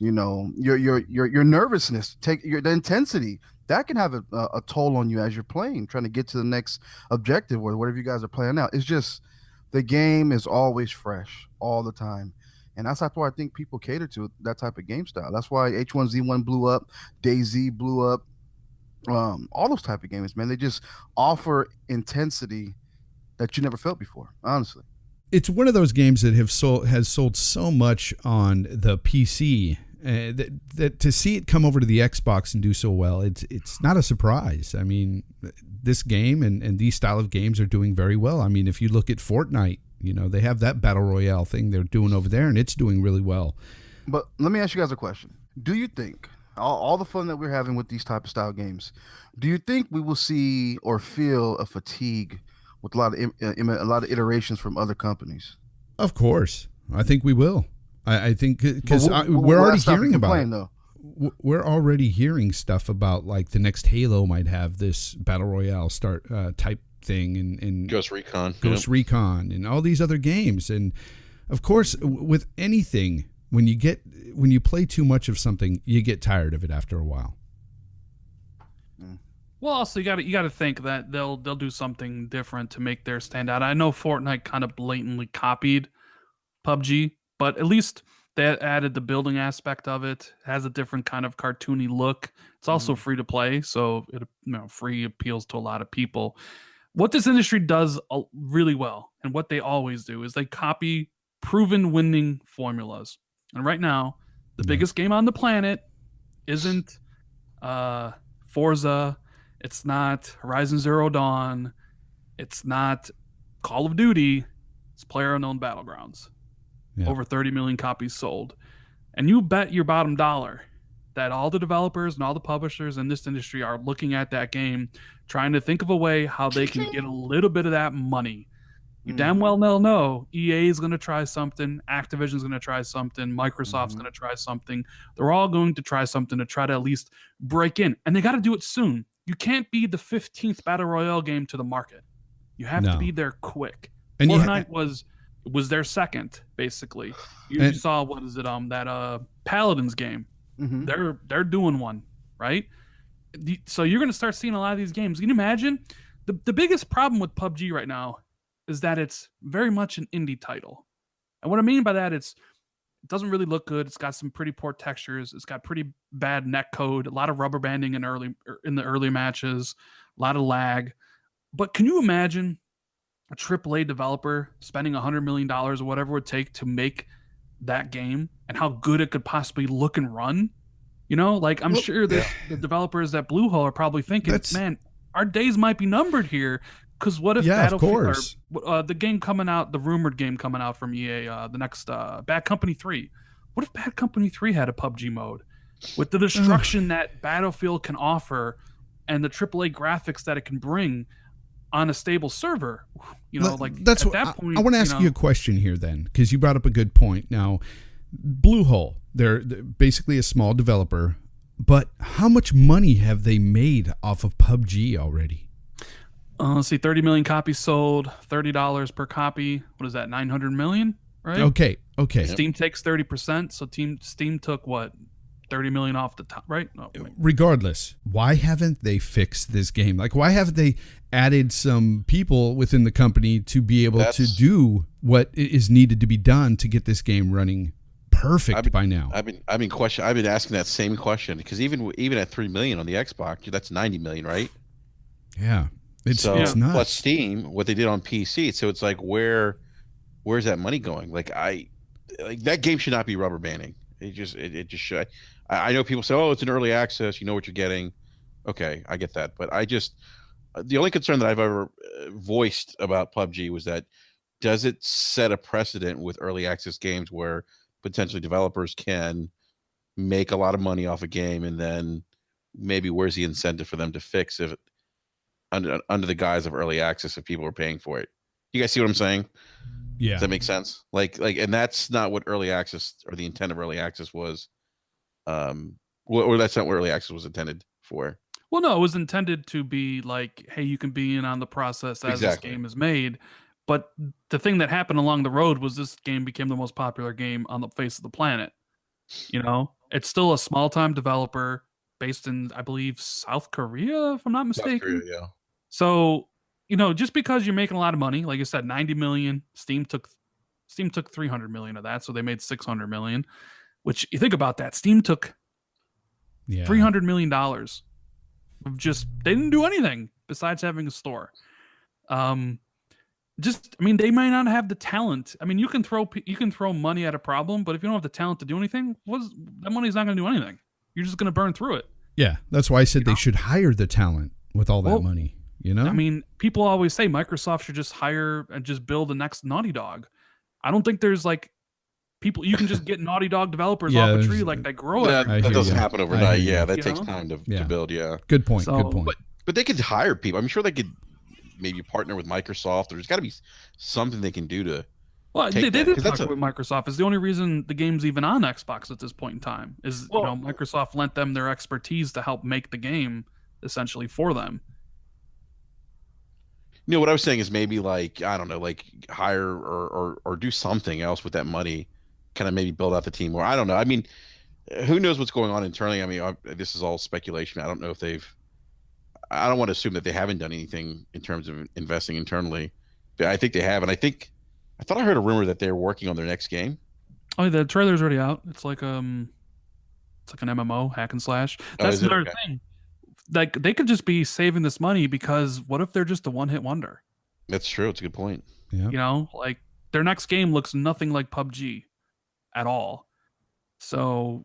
You know, your nervousness, the intensity that can have a toll on you as you're playing, trying to get to the next objective or whatever you guys are playing out. It's just, the game is always fresh all the time. And that's why I think people cater to that type of game style. That's why H1Z1 blew up, DayZ blew up, all those type of games, man. They just offer intensity that you never felt before, honestly. It's one of those games that has sold so much on the PC that to see it come over to the Xbox and do so well, it's not a surprise. I mean, this game and these style of games are doing very well. I mean, if you look at Fortnite, you know, they have that battle royale thing they're doing over there, and it's doing really well. But let me ask you guys a question. Do you think all the fun that we're having with these type of style games, do you think we will see or feel a fatigue with a lot of iterations from other companies? Of course, I think we will. I think because we're already hearing about it. Though. We're already hearing stuff about, like, the next Halo might have this battle royale type thing, and Ghost Recon and all these other games. And of course, with anything, when you play too much of something, you get tired of it after a while. Well, also you got to think that they'll do something different to make theirs stand out. I know Fortnite kind of blatantly copied PUBG, but at least they added the building aspect of it. It has a different kind of cartoony look. It's also free to play, so it free appeals to a lot of people. What this industry does really well, and what they always do, is they copy proven winning formulas. And right now, the biggest game on the planet isn't Forza. It's not Horizon Zero Dawn. It's not Call of Duty. It's PlayerUnknown Battlegrounds. Yeah. Over 30 million copies sold. And you bet your bottom dollar that all the developers and all the publishers in this industry are looking at that game, trying to think of a way how they can get a little bit of that money You damn well know EA is going to try something, Activision is going to try something, Microsoft's going to try something. They're all going to try something to try to at least break in, and they got to do it soon. You can't be the 15th battle royale game to the market. You have to be there quick. And Fortnite was their second, basically. You saw that Paladins game. They're doing one, right? So you're going to start seeing a lot of these games. Can you imagine? The biggest problem with PUBG right now is that it's very much an indie title. And what I mean by that, it doesn't really look good. It's got some pretty poor textures. It's got pretty bad net code, a lot of rubber banding in the early matches, a lot of lag. But can you imagine a AAA developer spending $100 million or whatever it would take to make that game and how good it could possibly look and run? I'm sure that the developers at Bluehole are probably thinking, man, our days might be numbered here. Because what if Battlefield, the game coming out, the rumored game coming out from EA, the next Bad Company 3, what if Bad Company 3 had a PUBG mode with the destruction that Battlefield can offer and the AAA graphics that it can bring on a stable server? That's at that point. I want to ask you a question here then, because you brought up a good point. Now, Bluehole, they're basically a small developer, but how much money have they made off of PUBG already? Let's see, 30 million copies sold, $30 per copy. What is that, 900 million, right? Okay. Steam takes 30%, so Steam took what, 30 million off the top, right? Oh, regardless, why haven't they fixed this game? Like, why haven't they added some people within the company to be able to do what is needed to be done to get this game running perfect by now? I've been asking that same question, because even at 3 million on the Xbox, that's 90 million, right? Yeah. It's nuts. Plus Steam, what they did on PC. So it's like, where's that money going? Like that game should not be rubber banding. It just should. I know people say, oh, it's an early access. You know what you're getting. Okay, I get that. But the only concern that I've ever voiced about PUBG was that, does it set a precedent with early access games where potentially developers can make a lot of money off a game, and then maybe where's the incentive for them to fix it under the guise of early access if people are paying for it? You guys see what I'm saying? Yeah. Does that make sense? Like, and that's not what early access, or the intent of early access was. Or that's not what early access was intended for. Well, no, it was intended to be like, hey, you can be in on the process as this game is made. But the thing that happened along the road was this game became the most popular game on the face of the planet. It's still a small-time developer based in, I believe, South Korea, if I'm not mistaken. South Korea, yeah. So, just because you're making a lot of money, like I said, 90 million, Steam took 300 million of that, so they made 600 million, which, you think about that, Steam took $300 million of they didn't do anything besides having a store. They might not have the talent. You can throw money at a problem, but if you don't have the talent to do anything, that money's not going to do anything. You're just going to burn through it. Yeah, that's why I said they should hire the talent with all that money. People always say Microsoft should just hire and just build the next Naughty Dog. I don't think there's people you can just get Naughty Dog developers off a tree like they grow. That doesn't happen overnight. Yeah, that takes time to build. Yeah, good point. Good point. But they could hire people. I'm sure they could maybe partner with Microsoft. There's got to be something they can do to. Well, they did talk with Microsoft. It's the only reason the game's even on Xbox at this point in time. Microsoft lent them their expertise to help make the game essentially for them. What I was saying is maybe hire or do something else with that money, kind of maybe build out the team more. I don't know. Who knows what's going on internally? This is all speculation. I don't know if I don't want to assume that they haven't done anything in terms of investing internally, but I think they have. And I thought I heard a rumor that they're working on their next game. Oh, the trailer's already out. It's like an MMO, hack and slash. That's another thing. Like, they could just be saving this money, because what if they're just a one-hit wonder? That's true. It's a good point. Yeah. Their next game looks nothing like PUBG at all. So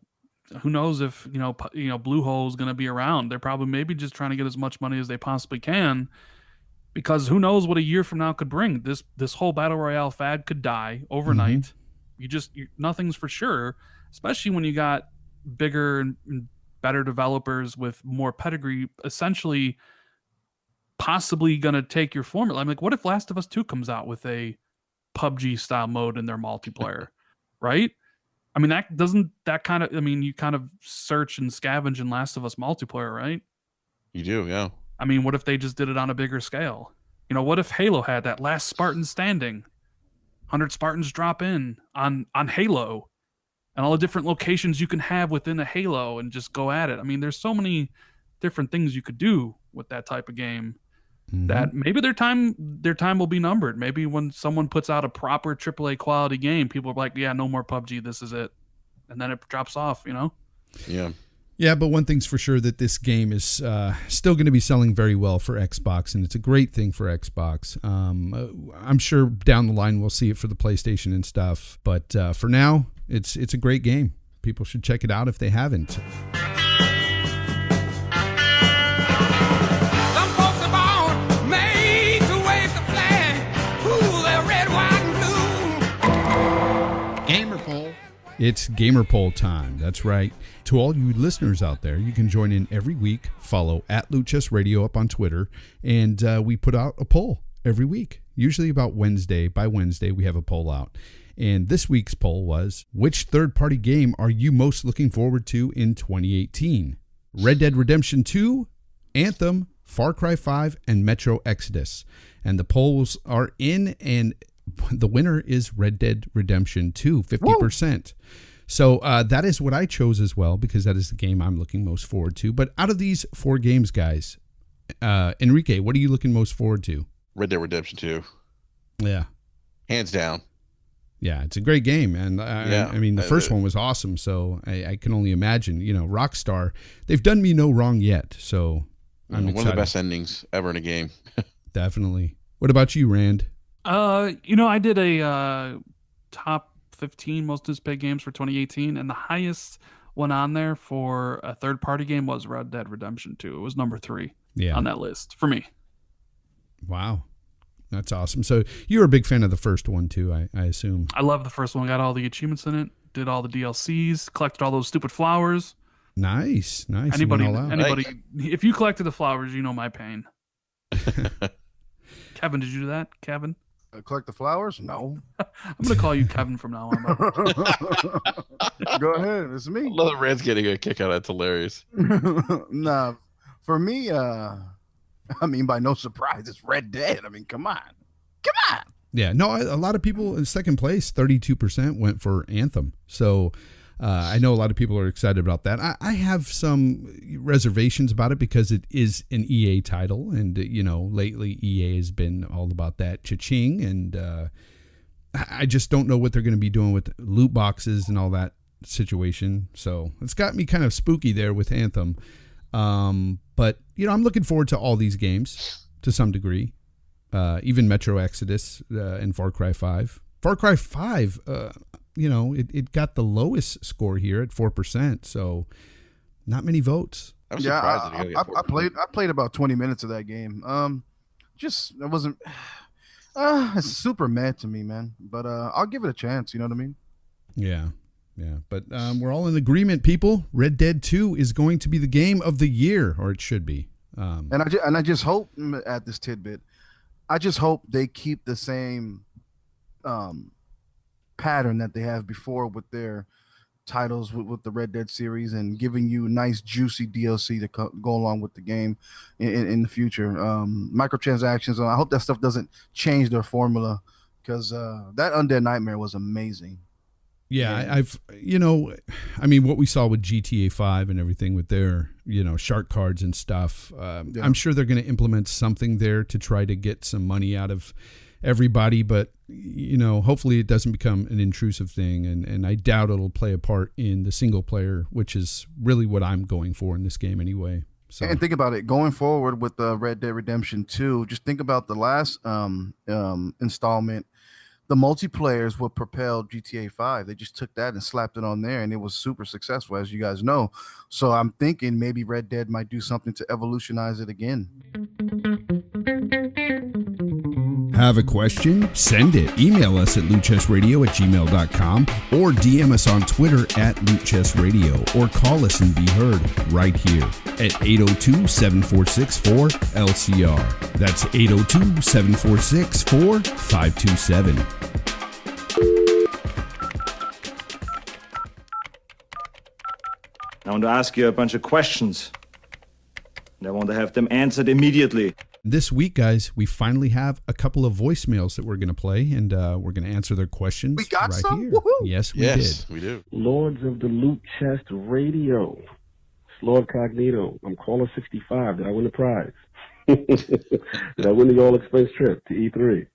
who knows if Bluehole is going to be around? They're probably maybe just trying to get as much money as they possibly can, because who knows what a year from now could bring. This whole battle royale fad could die overnight. Mm-hmm. Nothing's for sure, especially when you got bigger and better developers with more pedigree essentially possibly going to take your formula. I'm like, what if Last of Us 2 comes out with a PUBG style mode in their multiplayer, right? I mean, you kind of search and scavenge in Last of Us multiplayer, right? You do, yeah. I mean, what if they just did it on a bigger scale? You know, what if Halo had that last Spartan standing? 100 Spartans drop in on Halo, and all the different locations you can have within a Halo and just go at it. I mean, there's so many different things you could do with that type of game that maybe their time will be numbered. Maybe when someone puts out a proper AAA quality game, people are like, yeah, no more PUBG, this is it. And then it drops off, you know? Yeah. Yeah, but one thing's for sure, that this game is still going to be selling very well for Xbox, and it's a great thing for Xbox. I'm sure down the line we'll see it for the PlayStation and stuff, but for now, it's a great game. People should check it out if they haven't. It's Gamer Poll time. That's right. To all you listeners out there, you can join in every week. Follow @LootChestRadio up on Twitter, and we put out a poll every week. Usually about Wednesday. By Wednesday, we have a poll out. And this week's poll was, which third-party game are you most looking forward to in 2018? Red Dead Redemption 2, Anthem, Far Cry 5, and Metro Exodus. And the polls are in, and the winner is Red Dead Redemption 2, 50%. Woo! So that is what I chose as well, because that is the game I'm looking most forward to. But out of these 4 games, guys, Enrique, what are you looking most forward to? Red Dead Redemption 2. Yeah. Hands down. Yeah, it's a great game. And I mean, the first one was awesome. So I can only imagine, you know, Rockstar, they've done me no wrong yet. So I'm excited. One of the best endings ever in a game. Definitely. What about you, Rand? You know, I did a top 15 most anticipated games for 2018, and the highest one on there for a third-party game was Red Dead Redemption 2. It was number 3 on that list for me. Wow. That's awesome. So you're a big fan of the first one, too, I assume. I love the first one. Got all the achievements in it, did all the DLCs, collected all those stupid flowers. Nice. Anybody, if you collected the flowers, you know my pain. Kevin, did you do that, Kevin? Collect the flowers? No. I'm going to call you Kevin from now on. Go ahead. It's me. I love that Rand's getting a kick out of it. It's hilarious. Nah, for me, I mean, by no surprise, it's Red Dead. I mean, come on. Yeah, no, a lot of people in second place, 32% went for Anthem. So I know a lot of people are excited about that. I have some reservations about it because it is an EA title. And, you know, lately EA has been all about that cha-ching. And I just don't know what they're going to be doing with loot boxes and all that situation. So it's got me kind of spooky there with Anthem. But, you know, I'm looking forward to all these games to some degree. Even Metro Exodus and Far Cry 5. Far Cry 5, you know, it got the lowest score here at 4%, so not many votes. I'm surprised that I played about 20 minutes of that game. It wasn't. It's super mad to me, man. But I'll give it a chance. You know what I mean? Yeah. But we're all in agreement, people. Red Dead 2 is going to be the game of the year, or it should be. And I just hope at this tidbit, I just hope they keep the same pattern that they have before with their titles with the Red Dead series, and giving you nice juicy DLC to go along with the game in the future. Microtransactions, I hope that stuff doesn't change their formula, because that Undead Nightmare was amazing. Yeah, I mean, what we saw with GTA 5 and everything with their, you know, shark cards and stuff, I'm sure they're going to implement something there to try to get some money out of everybody, but, you know, hopefully it doesn't become an intrusive thing, and I doubt it'll play a part in the single player, which is really what I'm going for in this game anyway. So. And think about it, going forward with Red Dead Redemption 2, just think about the last installment. The multiplayers what propelled GTA 5. They just took that and slapped it on there, and it was super successful, as you guys know. So I'm thinking maybe Red Dead might do something to evolutionize it again. Have a question? Send it. Email us at lootchestradio@gmail.com, or DM us on Twitter @lootchestradio, or call us and be heard right here. at 802-746-4LCR. That's 802-746-4527. I want to ask you a bunch of questions, and I want to have them answered immediately. This week, guys, we finally have a couple of voicemails that we're going to play, and we're going to answer their questions. We got right some? here. Woohoo! Yes, we did. We do. Lords of the Loot Chest Radio. It's Lord Cognito. I'm caller 65. Did I win the prize? Did I win the all-expense trip to E3?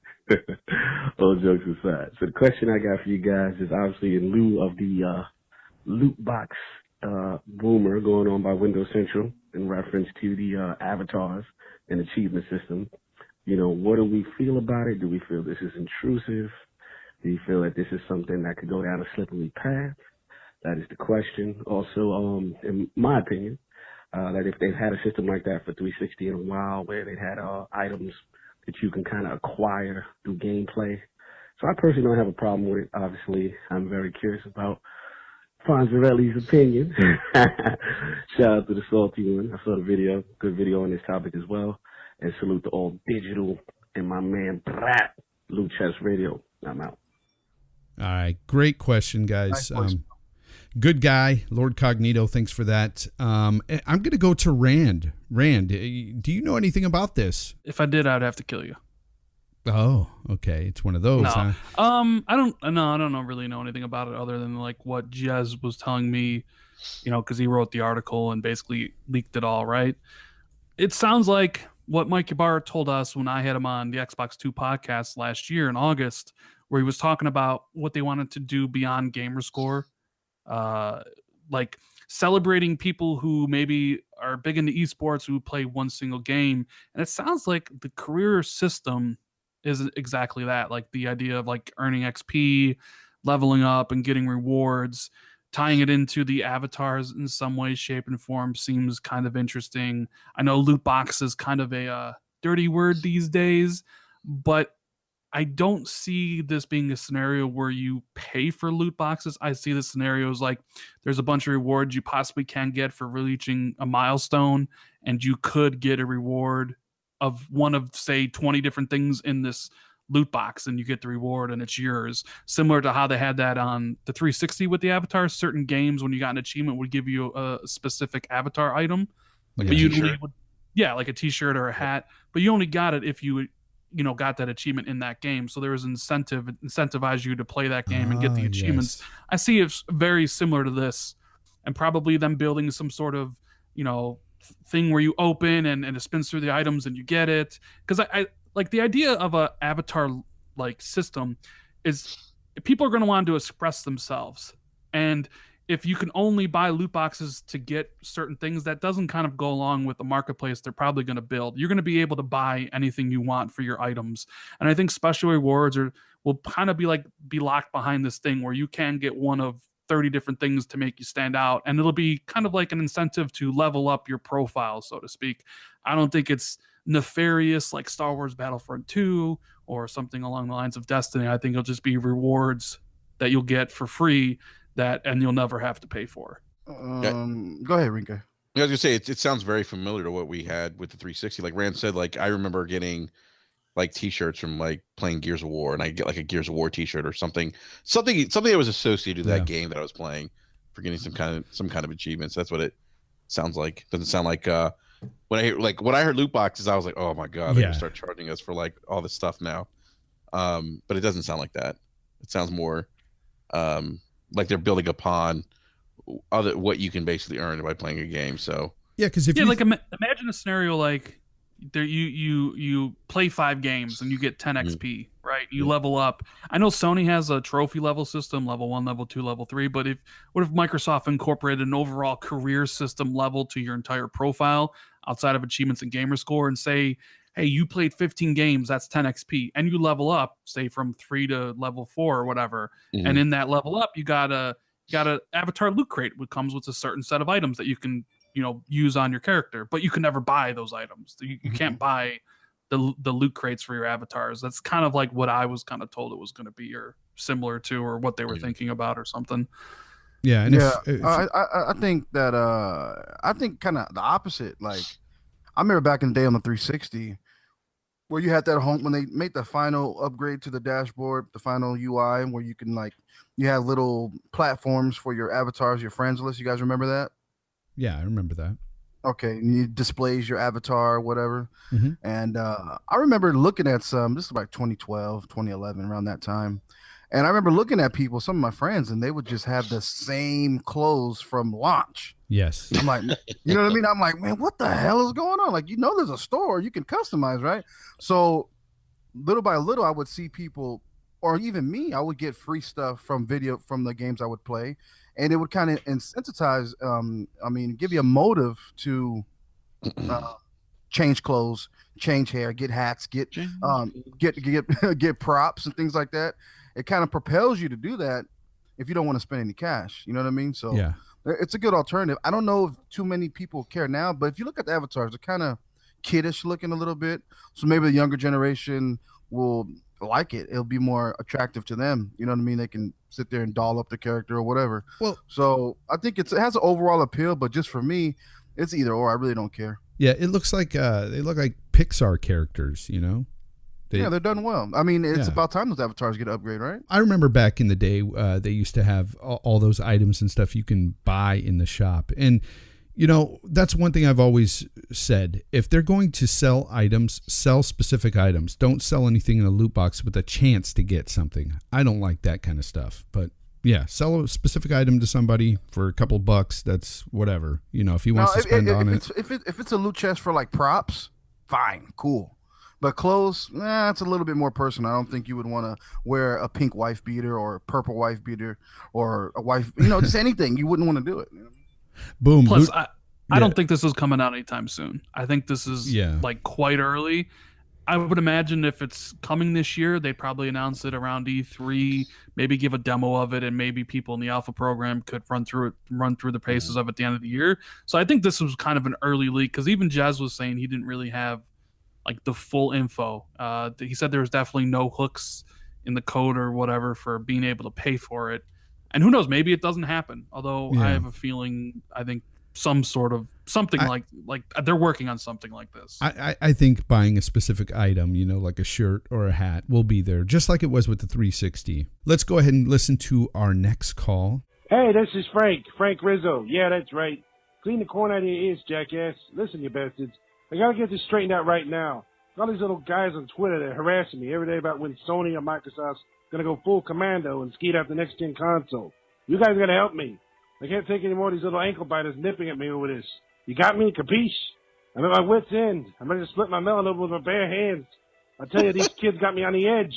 All jokes aside. So the question I got for you guys is obviously in lieu of the loot box rumor going on by Windows Central in reference to the avatars and achievement system. You know, what do we feel about it? Do we feel this is intrusive? Do you feel that this is something that could go down a slippery path? That is the question. Also, in my opinion, that if they've had a system like that for 360 in a while, where they had items that you can kind of acquire through gameplay. So I personally don't have a problem with it. Obviously, I'm very curious about Fonzarelli's opinion. Shout out to the salty one. I saw the video, good video on this topic as well. And salute to all digital and my man Brat, Loot Chest Radio. I'm out. All right. Great question, guys. Nice Good guy, Lord Cognito. Thanks for that. I'm going to go to Rand. Rand, do you know anything about this? If I did, I'd have to kill you. Oh, okay. It's one of those, No. huh? I don't really know anything about it other than like what Jez was telling me, you know, because he wrote the article and basically leaked it all, right? It sounds like what Mike Ybarra told us when I had him on the Xbox 2 podcast last year in August, where he was talking about what they wanted to do beyond Gamerscore, like celebrating people who maybe are big into esports who play one single game. And it sounds like the career system is exactly that, like the idea of like earning XP, leveling up and getting rewards, tying it into the avatars in some way, shape, and form seems kind of interesting. I know loot box is kind of a dirty word these days, but I don't see this being a scenario where you pay for loot boxes. I see the scenarios like there's a bunch of rewards you possibly can get for reaching a milestone, and you could get a reward of one of, say, 20 different things in this loot box, and you get the reward and it's yours. Similar to how they had that on the 360 with the avatars. Certain games, when you got an achievement, would give you a specific avatar item. Like But a you t-shirt? like a t-shirt or a hat. But you only got it if you got that achievement in that game. So there was incentivize you to play that game and get the achievements. Yes. I see it's very similar to this, and probably them building some sort of, thing where you open and it spins through the items and you get it. Because I like the idea of a avatar like system is people are going to want to express themselves. And if you can only buy loot boxes to get certain things, that doesn't kind of go along with the marketplace they're probably going to build. You're going to be able to buy anything you want for your items. And I think special rewards will kind of be locked behind this thing where you can get one of 30 different things to make you stand out. And it'll be kind of like an incentive to level up your profile, so to speak. I don't think it's nefarious like Star Wars Battlefront 2 or something along the lines of Destiny. I think it'll just be rewards that you'll get for free and you'll never have to pay for. Go ahead, Rinka. I was gonna say it sounds very familiar to what we had with the 360. Like Rand said, like I remember getting like t-shirts from like playing Gears of War, and I get like a Gears of War t-shirt or something that was associated with that game that I was playing for getting some kind of achievements. That's what it sounds like. Doesn't sound like when I heard loot boxes, I was like, oh my god, they're gonna start charging us for like all this stuff now. But it doesn't sound like that. It sounds more like they're building upon what you can basically earn by playing a game. So yeah, because imagine a scenario like there you play 5 games and you get 10 XP, right? You level up. I know Sony has a trophy level system, level 1, level 2, level 3, but what if Microsoft incorporated an overall career system level to your entire profile outside of achievements and gamer score, and say, hey, you played 15 games, that's 10 XP, and you level up, say from 3 to level 4 or whatever, and in that level up, you got a avatar loot crate, which comes with a certain set of items that you can use on your character, but you can never buy those items. You can't buy the loot crates for your avatars. That's kind of like what I was kind of told it was going to be, or similar to, or what they were thinking about or something. Yeah, and Yeah, if I think that I think kind of the opposite. Like I remember back in the day on the 360 where you had that home when they made the final upgrade to the dashboard, the final UI, where you can like you have little platforms for your avatars, your friends list. You guys remember that? yeah, I remember that. Okay, and it displays your avatar, whatever. Mhm. And I remember looking at some. This is like 2012, 2011, around that time. And I remember looking at people, some of my friends, and they would just have the same clothes from launch. Yes. I'm like, you know what I mean? I'm like, man, what the hell is going on? Like, there's a store you can customize, right? So little by little, I would see people, or even me, I would get free stuff from the games I would play, and it would kind of incentivize, give you a motive to change clothes, change hair, get hats, get get props and things like that. It kind of propels you to do that if you don't want to spend any cash. You know what I mean? So Yeah. it's a good alternative. I don't know if too many people care now, but if you look at the avatars, they're kind of kiddish looking a little bit. So maybe the younger generation will like it. It'll be more attractive to them. You know what I mean? They can sit there and doll up the character or whatever. Well, so I think it has an overall appeal, but just for me, it's either or. I really don't care. Yeah, it looks like they look like Pixar characters, you know? They're done well. I mean, it's about time those avatars get upgraded, right? I remember back in the day, they used to have all those items and stuff you can buy in the shop. And, that's one thing I've always said. If they're going to sell items, sell specific items. Don't sell anything in a loot box with a chance to get something. I don't like that kind of stuff. But, yeah, sell a specific item to somebody for a couple bucks. That's whatever. If he wants to spend on it. If it's a loot chest for, like, props, fine, cool. But clothes, it's a little bit more personal. I don't think you would want to wear a pink wife beater or a purple wife beater or a wife, just anything. You wouldn't want to do it. Boom. Plus, I don't think this is coming out anytime soon. I think this is like quite early. I would imagine if it's coming this year, they'd probably announce it around E3, maybe give a demo of it, and maybe people in the alpha program could run through the paces of it at the end of the year. So I think this was kind of an early leak because even Jez was saying he didn't really have like the full info. He said there was definitely no hooks in the code or whatever for being able to pay for it. And who knows, maybe it doesn't happen. Although I have a feeling, I think something like they're working on something like this. I think buying a specific item, like a shirt or a hat will be there, just like it was with the 360. Let's go ahead and listen to our next call. Hey, this is Frank Rizzo. Yeah, that's right. Clean the corn out of your ears, jackass. Listen, you bastards. I gotta get this straightened out right now. All these little guys on Twitter that are harassing me every day about when Sony or Microsoft's gonna go full commando and skeet out the next gen console. You guys gotta help me. I can't take any more of these little ankle biters nipping at me over this. You got me, capiche? I'm at my wit's end. I'm ready to split my melon open with my bare hands. I tell you, these kids got me on the edge.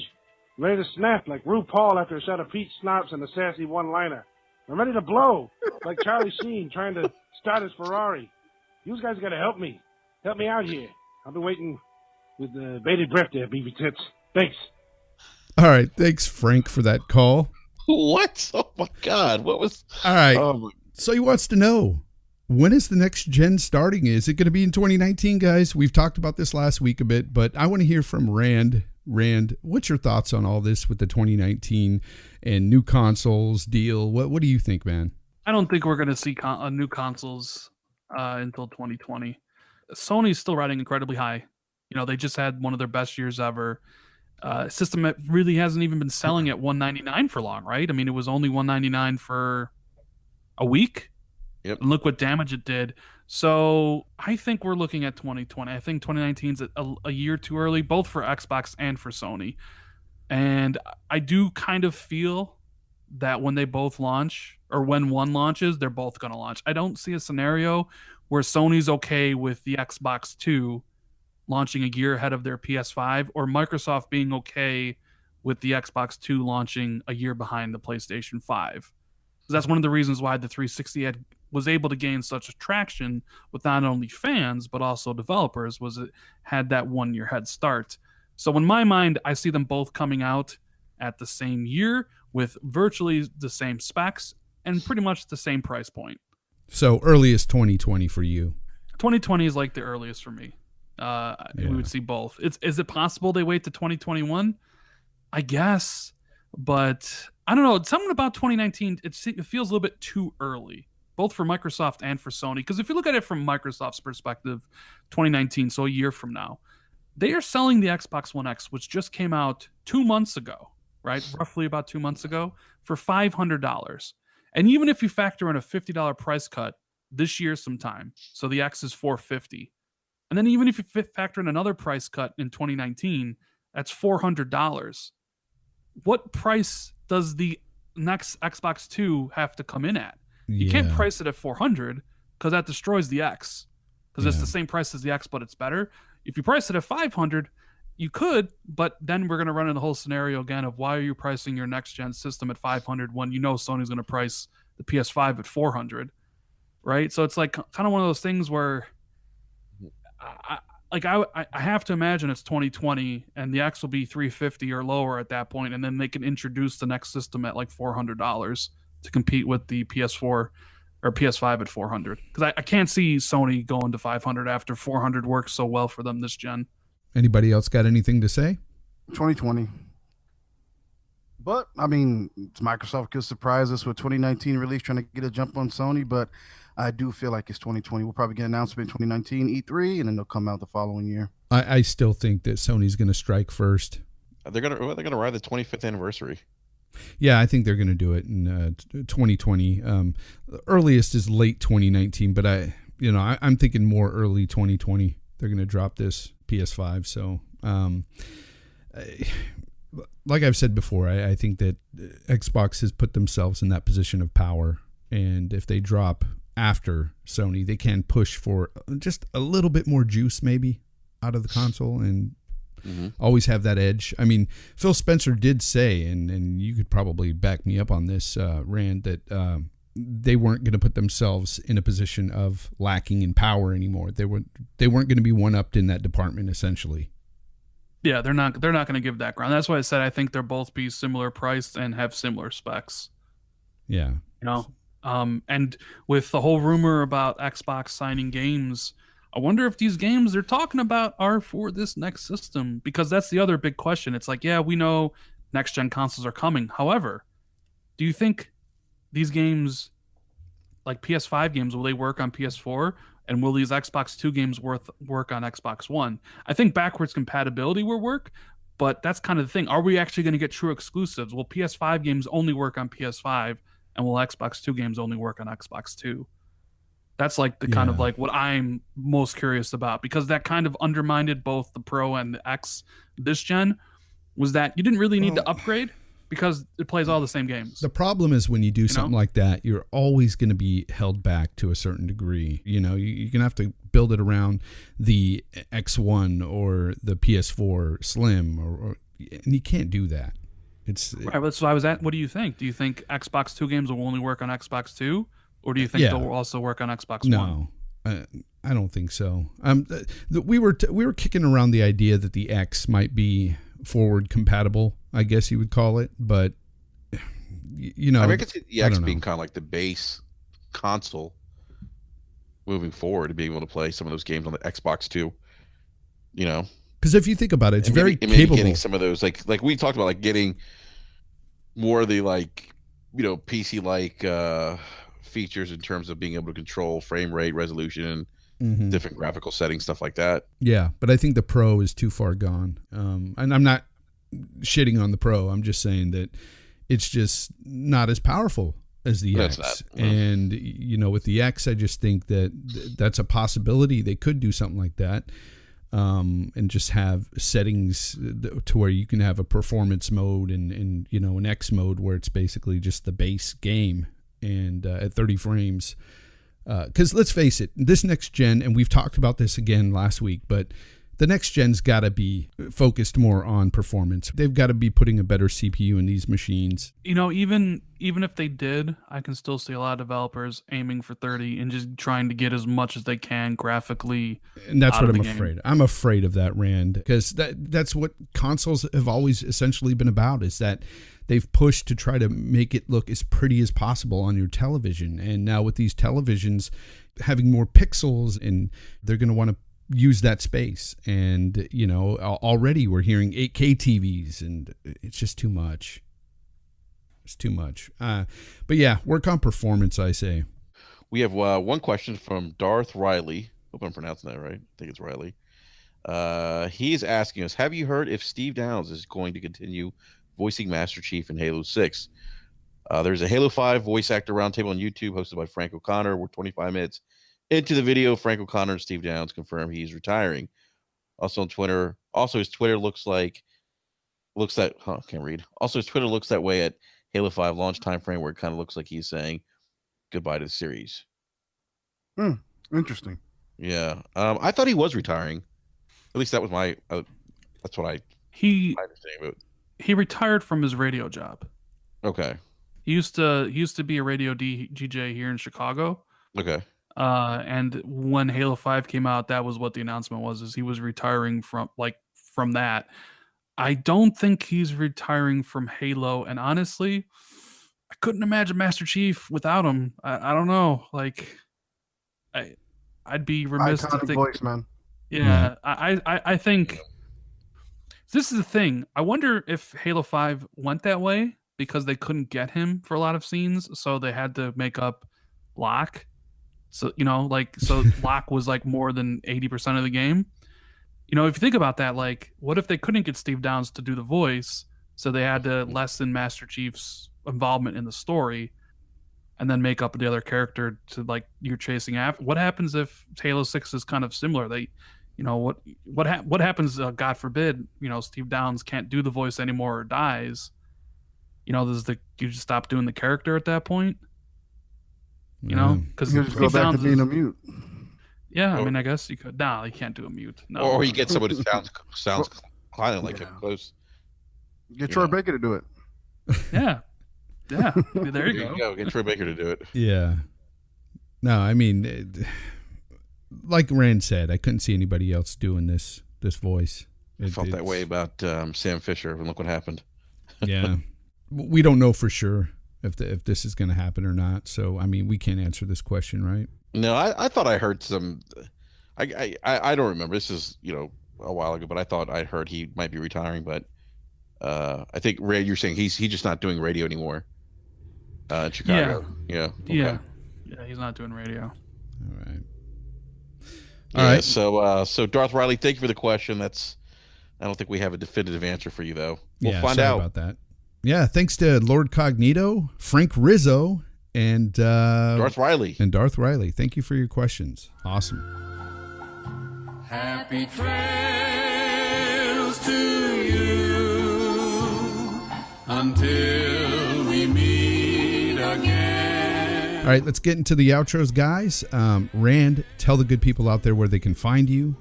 I'm ready to snap like RuPaul after a shot of peach schnapps and a sassy one-liner. I'm ready to blow like Charlie Sheen trying to start his Ferrari. You guys gotta help me. Help me out here. I'll be waiting with bated breath there, beefy tits. Thanks. All right. Thanks, Frank, for that call. What? Oh, my God. What was... All right. So he wants to know, when is the next gen starting? Is it going to be in 2019, guys? We've talked about this last week a bit, but I want to hear from Rand. Rand, what's your thoughts on all this with the 2019 and new consoles deal? What do you think, man? I don't think we're going to see new consoles until 2020. Sony's still riding incredibly high. They just had one of their best years ever. System that really hasn't even been selling at $199 for long, right? I mean, it was only $199 for a week. Yep. And look what damage it did. So I think we're looking at 2020. I think 2019 is a year too early, both for Xbox and for Sony. And I do kind of feel that when they both launch, or when one launches, they're both going to launch. I don't see a scenario where Sony's okay with the Xbox 2 launching a year ahead of their PS5, or Microsoft being okay with the Xbox 2 launching a year behind the PlayStation 5. That's one of the reasons why the 360 was able to gain such traction with not only fans, but also developers, was it had that 1 year head start. So in my mind, I see them both coming out at the same year with virtually the same specs and pretty much the same price point. So earliest 2020 for you. 2020 is like the earliest for me. We would see both. Is it possible they wait to 2021? I guess, but I don't know. Something about 2019, it feels a little bit too early, both for Microsoft and for Sony. Because if you look at it from Microsoft's perspective, 2019, so a year from now, they are selling the Xbox One X, which just came out 2 months ago, right? Roughly about 2 months ago, for $500. And even if you factor in a $50 price cut this year sometime, so the X is $450. And then even if you factor in another price cut in 2019, that's $400. What price does the next Xbox 2 have to come in at? You can't price it at $400 because that destroys the X, because it's the same price as the X, but it's better. If you price it at $500, you could, but then we're going to run into the whole scenario again of why are you pricing your next gen system at $500 when you know Sony's going to price the PS5 at $400, right? So it's like kind of one of those things where I have to imagine it's 2020 and the X will be $350 or lower at that point, and then they can introduce the next system at like $400 to compete with the PS4 or PS5 at $400. Because I can't see Sony going to $500 after $400 works so well for them this gen. Anybody else got anything to say? 2020. But I mean, Microsoft could surprise us with 2019 release, trying to get a jump on Sony, but I do feel like it's 2020. We'll probably get an announcement in 2019 E3, and then they'll come out the following year. I still think that Sony's going to strike first. They're gonna ride the 25th anniversary. Yeah, I think they're going to do it in 2020. Earliest is late 2019, but I'm thinking more early 2020. They're going to drop this PS5. So, like I've said before, I think that Xbox has put themselves in that position of power, and if they drop after Sony, they can push for just a little bit more juice maybe out of the console and always have that edge. I mean, Phil Spencer did say, and you could probably back me up on this, Rand, that they weren't going to put themselves in a position of lacking in power anymore. They weren't going to be one-upped in that department, essentially. Yeah, they're not going to give that ground. That's why I said I think they'll both be similar priced and have similar specs. Yeah. And with the whole rumor about Xbox signing games, I wonder if these games they're talking about are for this next system, because that's the other big question. It's like, yeah, we know next gen consoles are coming. However, do you think these games, like PS5 games, will they work on PS4? And will these Xbox 2 games work on Xbox One? I think backwards compatibility will work, but that's kind of the thing. Are we actually going to get true exclusives? Will PS5 games only work on PS5, and will Xbox 2 games only work on Xbox 2? That's like the kind of like what I'm most curious about, because that kind of undermined both the Pro and the X this gen, was that you didn't really need to upgrade because it plays all the same games. The problem is when you do something like that, you're always going to be held back to a certain degree. You're going to have to build it around the X1 or the PS4 Slim, and you can't do that. Right, so I was at, what do you think? Do you think Xbox 2 games will only work on Xbox 2? Or do you think they'll also work on Xbox One? No, I don't think so. We were kicking around the idea that the X might be forward compatible, I guess you would call it, but I mean, I could see the X being kind of like the base console moving forward, to be able to play some of those games on the Xbox 2. Because if you think about it, it's very capable. Getting some of those, like we talked about, like getting more of the PC like features in terms of being able to control frame rate, resolution, different graphical settings, stuff like that. Yeah, but I think the Pro is too far gone. And I'm not shitting on the Pro. I'm just saying that it's just not as powerful as the X. And with the X, I just think that that's a possibility. They could do something like that, and just have settings to where you can have a performance mode and an X mode where it's basically just the base game. And at 30 frames, because let's face it, this next gen, and we've talked about this again last week, but the next gen's got to be focused more on performance. They've got to be putting a better CPU in these machines. Even if they did, I can still see a lot of developers aiming for 30 and just trying to get as much as they can graphically. And that's what I'm afraid. I'm afraid of that, Rand, because that's what consoles have always essentially been about, is that they've pushed to try to make it look as pretty as possible on your television. And now with these televisions having more pixels, and they're going to want to use that space. And, already we're hearing 8K TVs, and it's just too much. It's too much. But yeah, work on performance, I say. We have one question from Darth Riley. Hope I'm pronouncing that right. I think it's Riley. He's asking us, have you heard if Steve Downes is going to continue voicing Master Chief in Halo 6? There's a Halo 5 voice actor roundtable on YouTube hosted by Frank O'Connor. We're 25 minutes into the video. Frank O'Connor and Steve Downes confirm he's retiring. Also on Twitter. Also, his Twitter can't read. Also, his Twitter looks that way at Halo 5 launch time frame, where it kind of looks like he's saying goodbye to the series. Interesting. Yeah. I thought he was retiring. At least that was my. That's what I understand about. He retired from his radio job. Okay. He used to be a radio DJ here in Chicago. Okay. And when Halo 5 came out, that was what the announcement was, is he was retiring from that. I don't think he's retiring from Halo, and honestly, I couldn't imagine Master Chief without him. I don't know. Like, I'd be remiss to think. Voice, man. Yeah, I think this is the thing. I wonder if Halo 5 went that way because they couldn't get him for a lot of scenes, so they had to make up Locke. So, so Locke was like more than 80% of the game. If you think about that, like, what if they couldn't get Steve Downes to do the voice, so they had to lessen Master Chief's involvement in the story and then make up the other character to, like, you're chasing after? What happens if Halo 6 is kind of similar? They, what happens, God forbid, Steve Downes can't do the voice anymore or dies? Do you just stop doing the character at that point? Because you just go back to being a mute. Yeah, I mean, I guess you could. No, you can't do a mute. No. Or you get someone who sounds kind of like him close. Get Troy Baker to do it. Yeah. Yeah. There you go. Get Troy Baker to do it. Yeah. No, I mean, like Rand said, I couldn't see anybody else doing this voice. I felt that way about Sam Fisher, and look what happened. Yeah. We don't know for sure if this is going to happen or not. So, I mean, we can't answer this question, right? No, I thought I heard some. I don't remember. This is a while ago, but I thought I heard he might be retiring. But I think Ray, you're saying he's just not doing radio anymore. In Chicago. Yeah. Okay. Yeah, he's not doing radio. All right. All right. So Darth Riley, thank you for the question. I don't think we have a definitive answer for you though. We'll find out about that. Yeah. Thanks to Lord Cognito, Frank Rizzo, and Darth Riley. Thank you for your questions. Awesome. Happy trails to you until we meet again. All right, let's get into the outros, guys. Rand, tell the good people out there where they can find you.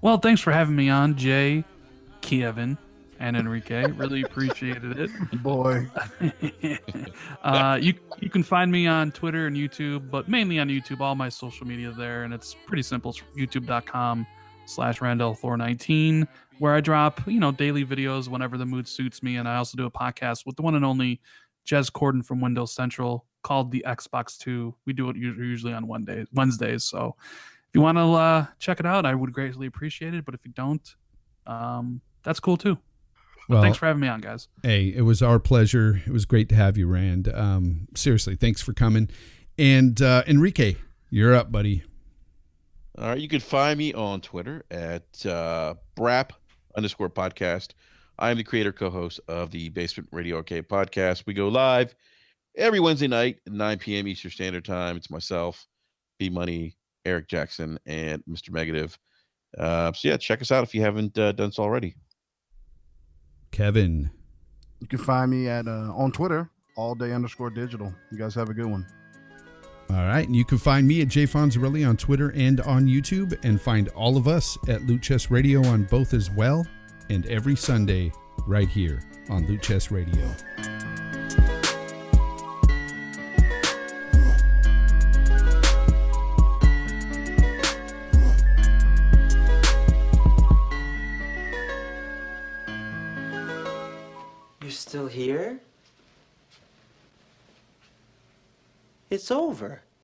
Well, thanks for having me on, Jay, Kevin, and Enrique. Really appreciated it. Boy. You can find me on Twitter and YouTube, but mainly on YouTube. All my social media there, and it's pretty simple. It's youtube.com/RandallThor19, where I drop daily videos whenever the mood suits me, and I also do a podcast with the one and only Jez Corden from Windows Central called the Xbox 2. We do it usually on Wednesdays. So if you want to check it out, I would greatly appreciate it. But if you don't, that's cool too. Well, thanks for having me on, guys. Hey, it was our pleasure. It was great to have you, Rand. Seriously, thanks for coming. And Enrique, you're up, buddy. All right, you can find me on Twitter at BRAP_podcast. I am the creator, co-host of the Basement Radio Arcade podcast. We go live every Wednesday night at 9 p.m. Eastern Standard Time. It's myself, B-Money, Eric Jackson, and Mr. Negative. So yeah, check us out if you haven't done so already. Kevin. You can find me at on Twitter, allday_digital. You guys have a good one. All right. And you can find me at jfonzarelli on Twitter and on YouTube, and find all of us at Loot Chest Radio on both as well, and every Sunday right here on Loot Chest Radio. Still here? It's over.